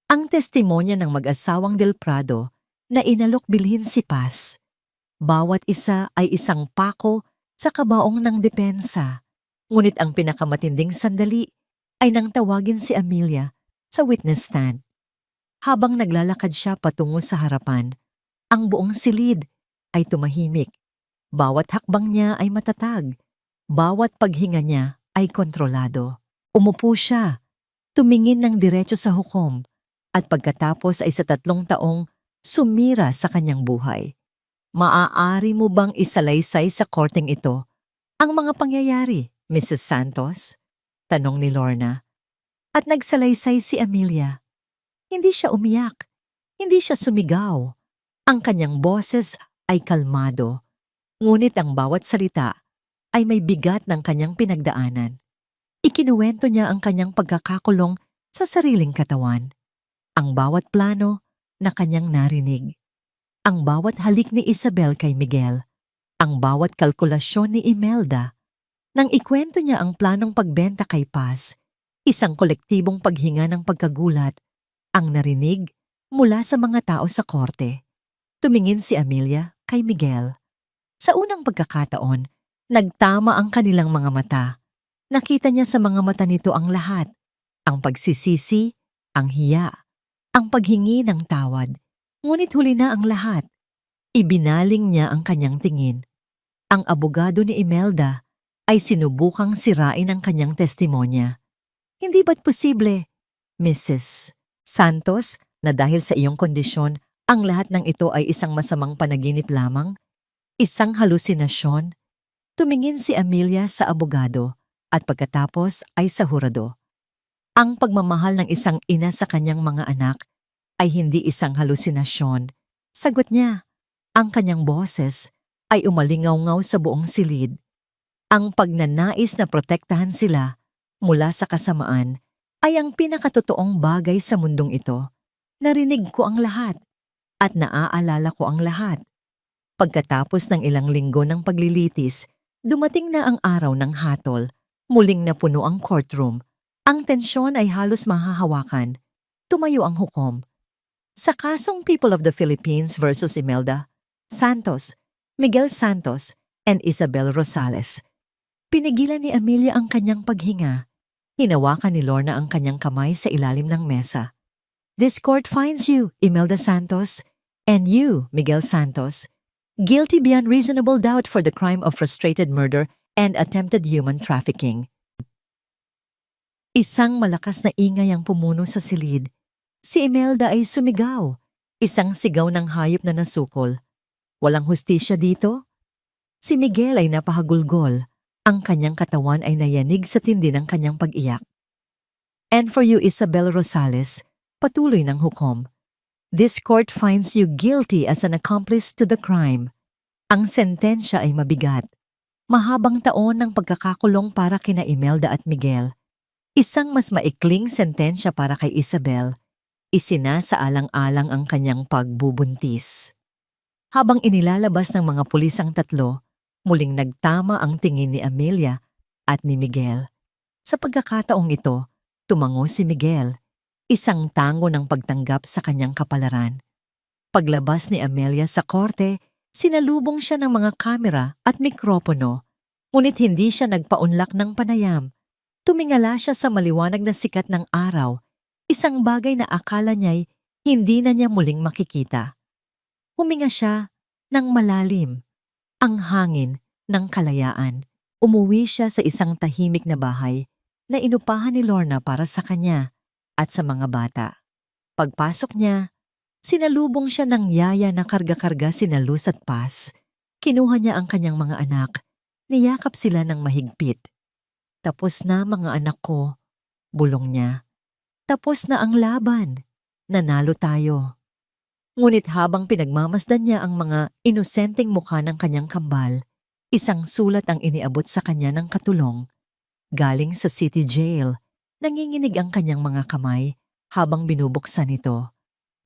ang testimonya ng mag-asawang Del Prado na inalok bilhin si Paz. Bawat isa ay isang pako sa kabaong ng depensa. Ngunit ang pinakamatinding sandali ay nang tawagin si Amelia sa witness stand. Habang naglalakad siya patungo sa harapan, ang buong silid ay tumahimik. Bawat hakbang niya ay matatag. Bawat paghinga niya ay kontrolado. Umupo siya, tumingin ng diretso sa hukom, at pagkatapos ay sa 3 taong sumira sa kanyang buhay. Maaari mo bang isalaysay sa korteng ito ang mga pangyayari, Mrs. Santos? Tanong ni Lorna. At nagsalaysay si Amelia. Hindi siya umiyak, hindi siya sumigaw. Ang kanyang boses ay kalmado, ngunit ang bawat salita ay may bigat ng kanyang pinagdaanan. Ikinuwento niya ang kanyang pagkakakulong sa sariling katawan, ang bawat plano na kanyang narinig, ang bawat halik ni Isabel kay Miguel, ang bawat kalkulasyon ni Imelda. Nang ikwento niya ang planong pagbenta kay Paz, isang kolektibong paghinga ng pagkagulat ang narinig mula sa mga tao sa korte. Tumingin si Amelia kay Miguel. Sa unang pagkakataon, nagtama ang kanilang mga mata. Nakita niya sa mga mata nito ang lahat, ang pagsisisi, ang hiya, ang paghingi ng tawad. Ngunit huli na ang lahat. Ibinaling niya ang kanyang tingin. Ang abogado ni Imelda ay sinubukang sirain ang kanyang testimonya. Hindi ba't posible, Mrs. Santos, na dahil sa iyong kondisyon, ang lahat ng ito ay isang masamang panaginip lamang? Isang halusinasyon? Tumingin si Amelia sa abogado at pagkatapos ay sa hurado. Ang pagmamahal ng isang ina sa kanyang mga anak ay hindi isang halusinasyon. Sagot niya, ang kanyang boses ay umalingaw-ngaw sa buong silid. Ang pagnanais na protektahan sila mula sa kasamaan ay ang pinakatotoong bagay sa mundong ito. Narinig ko ang lahat at naaalala ko ang lahat. Pagkatapos ng ilang linggo ng paglilitis, dumating na ang araw ng hatol. Muling napuno ang courtroom. Ang tensyon ay halos mahahawakan. Tumayo ang hukom. Sa kasong People of the Philippines versus Imelda Santos, Miguel Santos, and Isabel Rosales, pinigilan ni Amelia ang kanyang paghinga. Hinawakan ni Lorna ang kanyang kamay sa ilalim ng mesa. This court finds you, Imelda Santos, and you, Miguel Santos, guilty beyond reasonable doubt for the crime of frustrated murder and attempted human trafficking. Isang malakas na ingay ang pumuno sa silid. Si Imelda ay sumigaw. Isang sigaw ng hayop na nasukol. Walang hustisya dito? Si Miguel ay napahagulgol. Ang kanyang katawan ay nayanig sa tindi ng kanyang pag-iyak. And for you, Isabel Rosales, patuloy ng hukom. This court finds you guilty as an accomplice to the crime. Ang sentensya ay mabigat. Mahabang taon ng pagkakakulong para kina Imelda at Miguel. Isang mas maikling sentensya para kay Isabel. Isinasaalang-alang ang kanyang pagbubuntis. Habang inilalabas ng mga pulis ang tatlo, muling nagtama ang tingin ni Amelia at ni Miguel. Sa pagkakataong ito, tumango si Miguel, isang tango ng pagtanggap sa kanyang kapalaran. Paglabas ni Amelia sa korte, sinalubong siya ng mga kamera at mikropono, ngunit hindi siya nagpaunlak ng panayam. Tumingala siya sa maliwanag na sikat ng araw, isang bagay na akala niya'y hindi na niya muling makikita. Huminga siya ng malalim, ang hangin ng kalayaan. Umuwi siya sa isang tahimik na bahay na inupahan ni Lorna para sa kanya at sa mga bata. Pagpasok niya, sinalubong siya ng yaya na karga-karga sina Luz at Paz. Kinuha niya ang kanyang mga anak, niyakap sila ng mahigpit. Tapos na mga anak ko, bulong niya. Tapos na ang laban, nanalo tayo. Ngunit habang pinagmamasdan niya ang mga inosenteng mukha ng kanyang kambal, isang sulat ang iniabot sa kanya ng katulong. Galing sa city jail, nanginginig ang kanyang mga kamay habang binubuksan ito.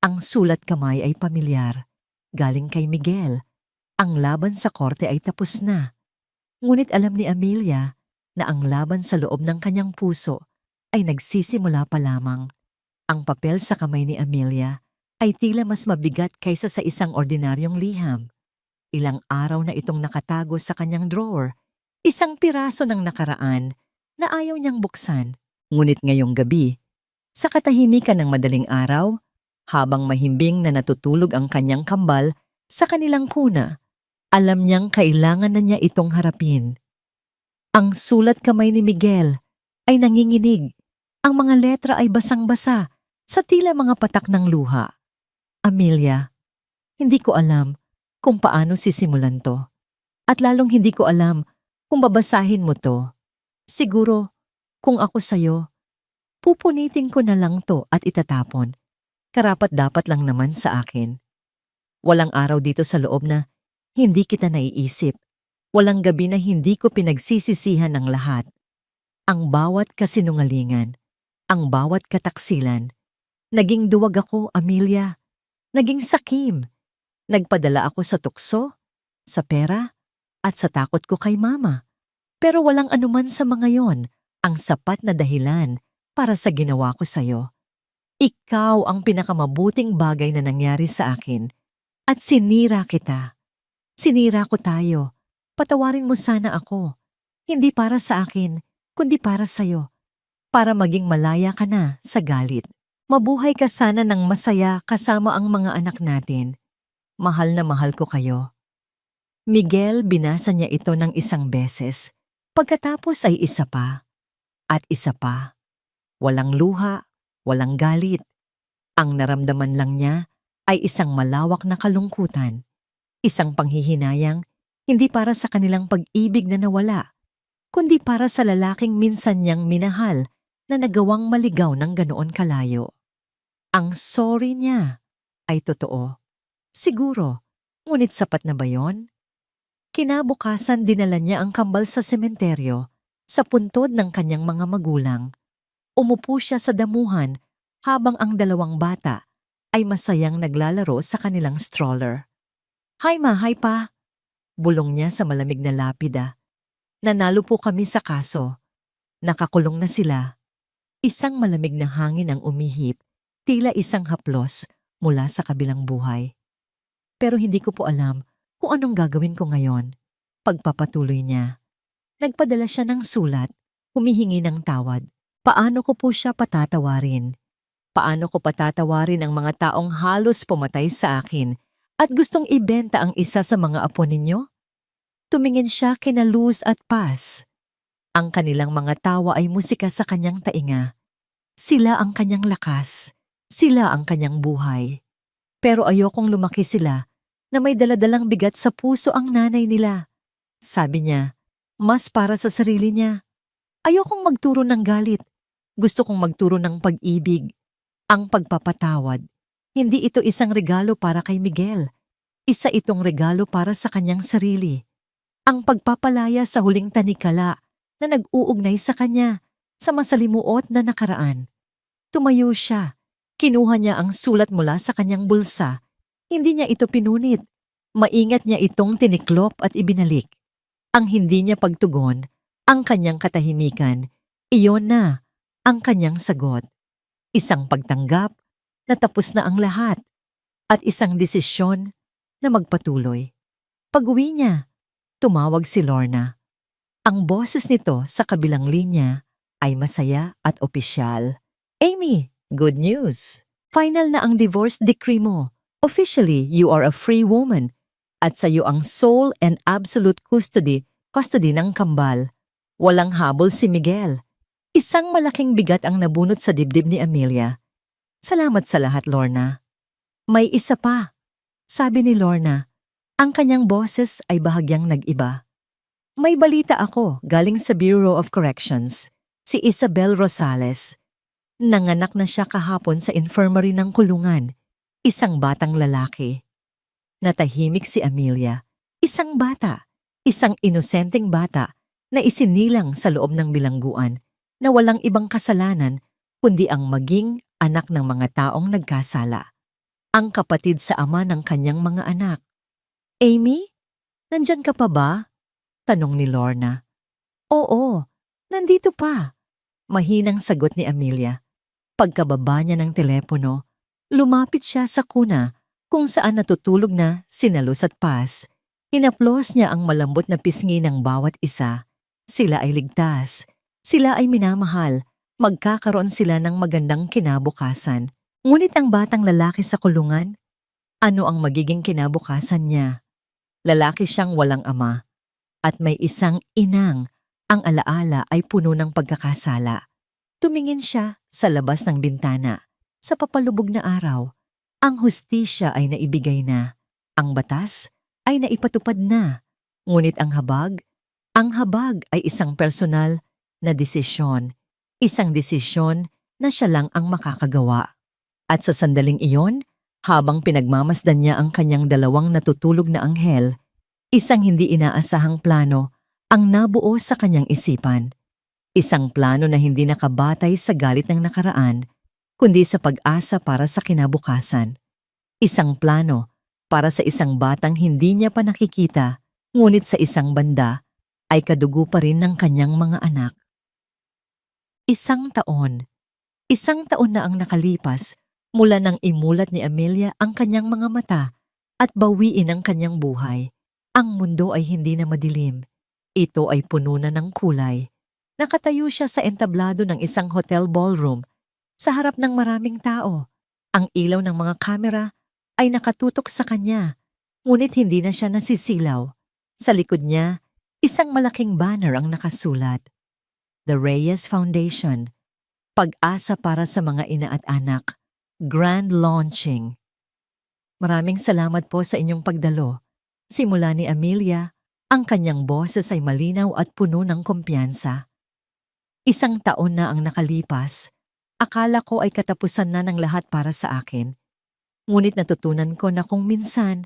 Ang sulat kamay ay pamilyar. Galing kay Miguel. Ang laban sa korte ay tapos na. Ngunit alam ni Amelia na ang laban sa loob ng kanyang puso ay nagsisimula pa lamang. Ang papel sa kamay ni Amelia ay tila mas mabigat kaysa sa isang ordinaryong liham. Ilang araw na itong nakatago sa kanyang drawer, isang piraso ng nakaraan na ayaw niyang buksan. Ngunit ngayong gabi, sa katahimikan ng madaling araw, habang mahimbing na natutulog ang kanyang kambal sa kanilang kuna, alam niyang kailangan na niya itong harapin. Ang sulat kamay ni Miguel ay nanginginig. Ang mga letra ay basang-basa sa tila mga patak ng luha. Amelia, hindi ko alam kung paano sisimulan to. At lalong hindi ko alam kung babasahin mo to. Siguro, kung ako sa'yo, pupunitin ko na lang to at itatapon. Karapat-dapat lang naman sa akin. Walang araw dito sa loob na hindi kita naiisip. Walang gabi na hindi ko pinagsisisihan ng lahat. Ang bawat kasinungalingan, ang bawat kataksilan. Naging duwag ako, Amelia. Naging sakim. Nagpadala ako sa tukso, sa pera, at sa takot ko kay mama. Pero walang anuman sa mga yon ang sapat na dahilan para sa ginawa ko sa'yo. Ikaw ang pinakamabuting bagay na nangyari sa akin at sinira kita. Sinira ko tayo. Patawarin mo sana ako. Hindi para sa akin, kundi para sa'yo. Para maging malaya ka na sa galit. Mabuhay ka sana ng masaya kasama ang mga anak natin. Mahal na mahal ko kayo. Miguel, binasa niya ito ng isang beses. Pagkatapos ay isa pa. At isa pa. Walang luha, walang galit. Ang naramdaman lang niya ay isang malawak na kalungkutan. Isang panghihinayang hindi para sa kanilang pag-ibig na nawala, kundi para sa lalaking minsan niyang minahal na nagawang maligaw ng ganoon kalayo. Ang sorry niya ay totoo. Siguro, ngunit sapat na ba yon? Kinabukasan dinala niya ang kambal sa sementeryo, sa puntod ng kanyang mga magulang. Umupo siya sa damuhan habang ang dalawang bata ay masayang naglalaro sa kanilang stroller. Hi ma, hi pa, bulong niya sa malamig na lapida. Nanalo po kami sa kaso. Nakakulong na sila. Isang malamig na hangin ang umihip, tila isang haplos mula sa kabilang buhay. Pero hindi ko po alam kung anong gagawin ko ngayon. Pagpapatuloy niya. Nagpadala siya ng sulat, humihingi ng tawad. Paano ko po siya patatawarin? Paano ko patatawarin ang mga taong halos pumatay sa akin at gustong ibenta ang isa sa mga apo ninyo? Tumingin siya kina Luz at Paz. Ang kanilang mga tawa ay musika sa kanyang tainga. Sila ang kanyang lakas. Sila ang kanyang buhay. Pero ayokong lumaki sila na may daladalang bigat sa puso ang nanay nila. Sabi niya, mas para sa sarili niya. Ayokong magturo ng galit. Gusto kong magturo ng pag-ibig. Ang pagpapatawad. Hindi ito isang regalo para kay Miguel. Isa itong regalo para sa kanyang sarili. Ang pagpapalaya sa huling tanikala na nag-uugnay sa kanya sa masalimuot na nakaraan. Tumayo siya. Kinuha niya ang sulat mula sa kanyang bulsa. Hindi niya ito pinunit. Maingat niya itong tiniklop at ibinalik. Ang hindi niya pagtugon, ang kanyang katahimikan, iyon na ang kanyang sagot. Isang pagtanggap na tapos na ang lahat at isang desisyon na magpatuloy. Pag-uwi niya, tumawag si Lorna. Ang boses nito sa kabilang linya ay masaya at opisyal. Amy, good news! Final na ang divorce decree mo. Officially, you are a free woman. At sa iyo ang sole and absolute custody ng kambal. Walang habol si Miguel. Isang malaking bigat ang nabunot sa dibdib ni Amelia. Salamat sa lahat, Lorna. May isa pa, sabi ni Lorna. Ang kanyang boses ay bahagyang nag-iba. May balita ako galing sa Bureau of Corrections, si Isabel Rosales. Nanganak na siya kahapon sa infirmary ng kulungan, isang batang lalaki. Natahimik si Amelia, isang bata, isang inosenteng bata na isinilang sa loob ng bilangguan na walang ibang kasalanan kundi ang maging anak ng mga taong nagkasala. Ang kapatid sa ama ng kanyang mga anak. Amy, nandyan ka pa ba? Tanong ni Lorna. Oo, nandito pa. Mahinang sagot ni Amelia. Pagkababa niya ng telepono, lumapit siya sa kuna kung saan natutulog na sina Luz at Paz. Hinaplos niya ang malambot na pisngi ng bawat isa. Sila ay ligtas. Sila ay minamahal. Magkakaroon sila ng magandang kinabukasan. Ngunit ang batang lalaki sa kulungan, ano ang magiging kinabukasan niya? Lalaki siyang walang ama. At may isang inang, ang alaala ay puno ng pagkakasala. Tumingin siya sa labas ng bintana. Sa papalubog na araw, ang hustisya ay naibigay na. Ang batas ay naipatupad na. Ngunit ang habag ay isang personal na desisyon. Isang desisyon na siya lang ang makakagawa. At sa sandaling iyon, habang pinagmamasdan niya ang kanyang dalawang natutulog na anghel, isang hindi inaasahang plano ang nabuo sa kanyang isipan. Isang plano na hindi nakabatay sa galit ng nakaraan, kundi sa pag-asa para sa kinabukasan. Isang plano para sa isang batang hindi niya pa nakikita, ngunit sa isang banda ay kadugo pa rin ng kanyang mga anak. Isang taon na ang nakalipas mula nang imulat ni Amelia ang kanyang mga mata at bawiin ang kanyang buhay. Ang mundo ay hindi na madilim. Ito ay puno na ng kulay. Nakatayo siya sa entablado ng isang hotel ballroom sa harap ng maraming tao. Ang ilaw ng mga kamera ay nakatutok sa kanya, ngunit hindi na siya nasisilaw. Sa likod niya, isang malaking banner ang nakasulat. The Reyes Foundation, pag-asa para sa mga ina at anak. Grand launching. Maraming salamat po sa inyong pagdalo. Simula ni Amelia, ang kanyang boses ay malinaw at puno ng kumpiyansa. Isang taon na ang nakalipas. Akala ko ay katapusan na ng lahat para sa akin. Ngunit natutunan ko na kung minsan,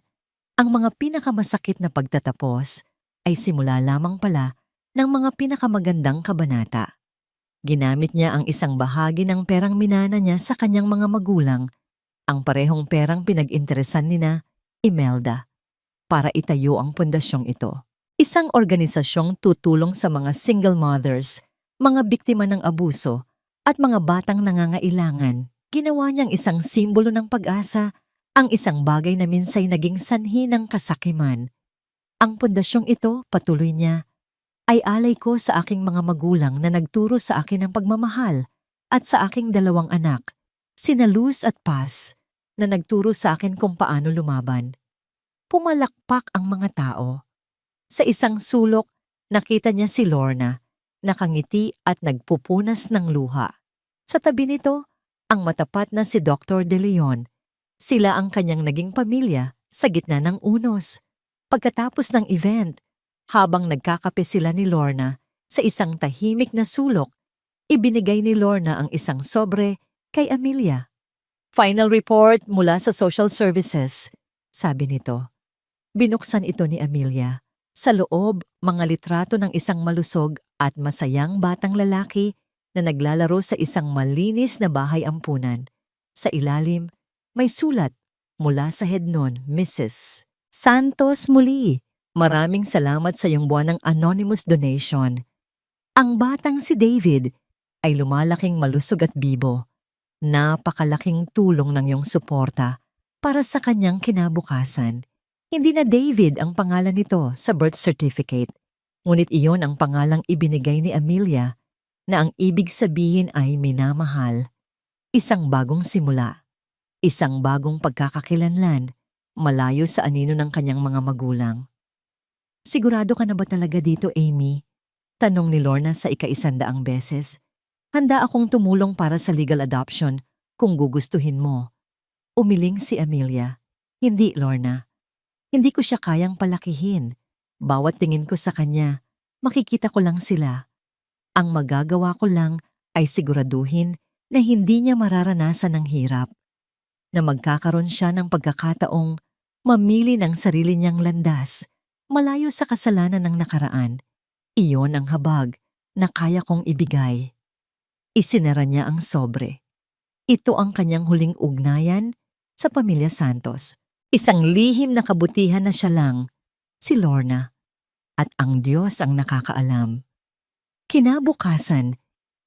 ang mga pinakamasakit na pagtatapos ay simula lamang pala ng mga pinakamagandang kabanata. Ginamit niya ang isang bahagi ng perang minana niya sa kanyang mga magulang, ang parehong perang pinag-interesan nina Imelda, para itayo ang pundasyong ito. Isang organisasyong tutulong sa mga single mothers, mga biktima ng abuso, at mga batang nangangailangan. Ginawa niyang isang simbolo ng pag-asa, ang isang bagay na minsay naging sanhi ng kasakiman. Ang pundasyong ito, patuloy niya, ay alay ko sa aking mga magulang na nagturo sa akin ng pagmamahal at sa aking dalawang anak, sina Luz at Paz, na nagturo sa akin kung paano lumaban. Pumalakpak ang mga tao. Sa isang sulok, nakita niya si Lorna, nakangiti at nagpupunas ng luha. Sa tabi nito, ang matapat na si Dr. De Leon, Sila ang kanyang naging pamilya sa gitna ng unos. Pagkatapos ng event, habang nagkakape sila ni Lorna sa isang tahimik na sulok, ibinigay ni Lorna ang isang sobre kay Amelia. Final report mula sa social services, sabi nito. Binuksan ito ni Amelia. Sa loob, mga litrato ng isang malusog at masayang batang lalaki na naglalaro sa isang malinis na bahay ampunan. Sa ilalim, may sulat mula sa head nun, Mrs. Santos muli. Maraming salamat sa iyong buwanang anonymous donation. Ang batang si David ay lumalaking malusog at bibo. Napakalaking tulong ng iyong suporta para sa kanyang kinabukasan. Hindi na David ang pangalan nito sa birth certificate, ngunit iyon ang pangalang ibinigay ni Amelia na ang ibig sabihin ay minamahal. Isang bagong simula, isang bagong pagkakakilanlan, malayo sa anino ng kanyang mga magulang. Sigurado ka na ba talaga dito, Amy? Tanong ni Lorna sa ika-100 beses. Handa akong tumulong para sa legal adoption kung gugustuhin mo. Umiling si Amelia. Hindi, Lorna. Hindi ko siya kayang palakihin. Bawat tingin ko sa kanya, makikita ko lang sila. Ang magagawa ko lang ay siguraduhin na hindi niya mararanasan ng hirap. Na magkakaroon siya ng pagkakataong mamili ng sarili niyang landas, malayo sa kasalanan ng nakaraan. Iyon ang habag na kaya kong ibigay. Isinara niya ang sobre. Ito ang kanyang huling ugnayan sa pamilya Santos. Isang lihim na kabutihan na siya lang, si Lorna. At ang Diyos ang nakakaalam. Kinabukasan,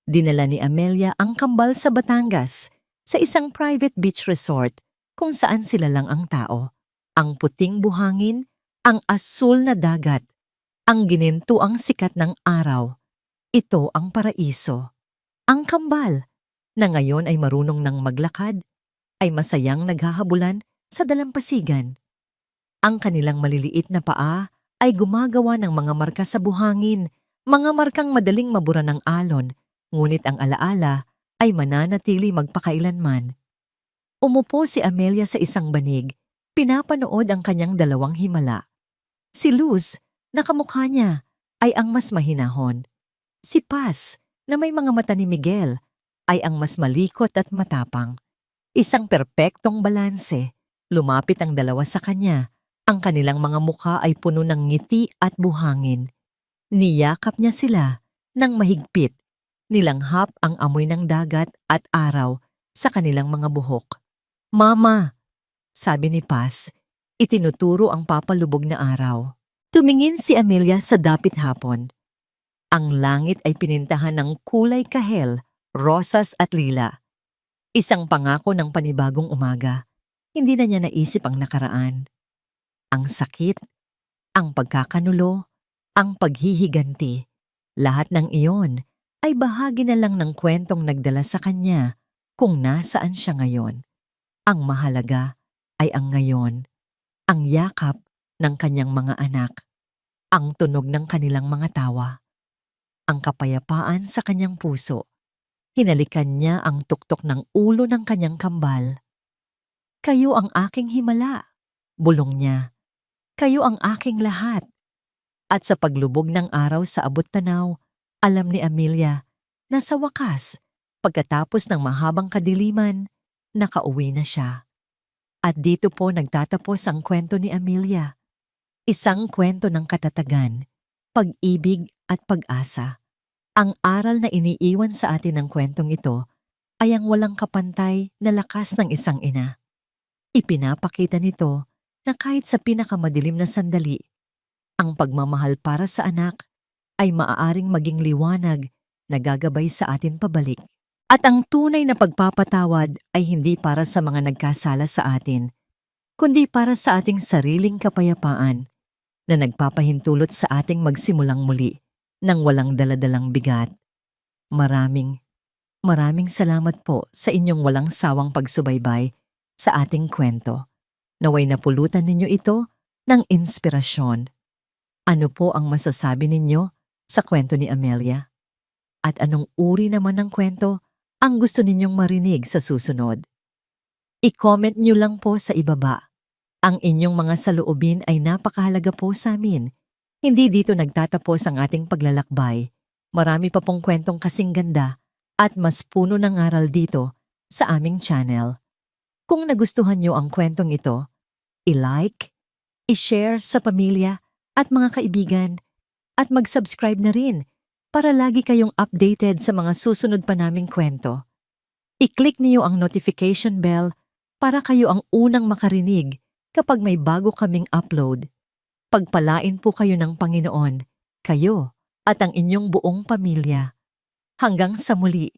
dinala ni Amelia ang kambal sa Batangas sa isang private beach resort kung saan sila lang ang tao. Ang puting buhangin, ang asul na dagat, ang ginintuang sikat ng araw. Ito ang paraiso. Ang kambal, na ngayon ay marunong nang maglakad, ay masayang naghahabulan sa dalampasigan. Ang kanilang maliliit na paa ay gumagawa ng mga marka sa buhangin, mga markang madaling mabura ng alon, ngunit ang alaala ay mananatili magpakailanman. Umupo si Amelia sa isang banig, pinapanood ang kanyang 2 himala. Si Luz, na kamukha niya, ay ang mas mahinahon. Si Paz, na may mga mata ni Miguel, ay ang mas malikot at matapang. Isang perpektong balanse, lumapit ang 2 sa kanya. Ang kanilang mga mukha ay puno ng ngiti at buhangin. Niyakap niya sila ng mahigpit. Nilanghap ang amoy ng dagat at araw sa kanilang mga buhok. Mama, sabi ni Paz, itinuturo ang papalubog na araw. Tumingin si Amelia sa dapit hapon. Ang langit ay pinintahan ng kulay kahel, rosas at lila. Isang pangako ng panibagong umaga. Hindi na niya naisip ang nakaraan. Ang sakit, ang pagkakanulo, ang paghihiganti. Lahat ng iyon ay bahagi na lang ng kwentong nagdala sa kanya kung nasaan siya ngayon. Ang mahalaga ay ang ngayon, ang yakap ng kanyang mga anak, ang tunog ng kanilang mga tawa, ang kapayapaan sa kanyang puso. Hinalikan niya ang tuktok ng ulo ng kanyang kambal. Kayo ang aking himala, bulong niya. Kayo ang aking lahat. At sa paglubog ng araw sa abot-tanaw, alam ni Amelia na sa wakas, pagkatapos ng mahabang kadiliman, nakauwi na siya. At dito po nagtatapos ang kwento ni Amelia. Isang kwento ng katatagan, pag-ibig at pag-asa. Ang aral na iniiwan sa atin ng kwentong ito ay ang walang kapantay na lakas ng isang ina. Ipinapakita nito na kahit sa pinakamadilim na sandali, ang pagmamahal para sa anak ay maaaring maging liwanag na gagabay sa atin pabalik. At ang tunay na pagpapatawad ay hindi para sa mga nagkasala sa atin, kundi para sa ating sariling kapayapaan na nagpapahintulot sa ating magsimulang muli ng walang daladalang bigat. Maraming salamat po sa inyong walang sawang pagsubaybay sa ating kwento. Naway napulutan ninyo ito ng inspirasyon. Ano po ang masasabi ninyo sa kwento ni Amelia? At anong uri naman ng kwento ang gusto ninyong marinig sa susunod? I-comment nyo lang po sa ibaba. Ang inyong mga saloobin ay napakahalaga po sa amin. Hindi dito nagtatapos ang ating paglalakbay. Marami pa pong kwentong kasing ganda at mas puno ng aral dito sa aming channel. Kung nagustuhan nyo ang kwentong ito, i-like, i-share sa pamilya at mga kaibigan at mag-subscribe na rin para lagi kayong updated sa mga susunod pa naming kwento. I-click niyo ang notification bell para kayo ang unang makarinig kapag may bago kaming upload. Pagpalain po kayo ng Panginoon, kayo at ang inyong buong pamilya. Hanggang sa muli.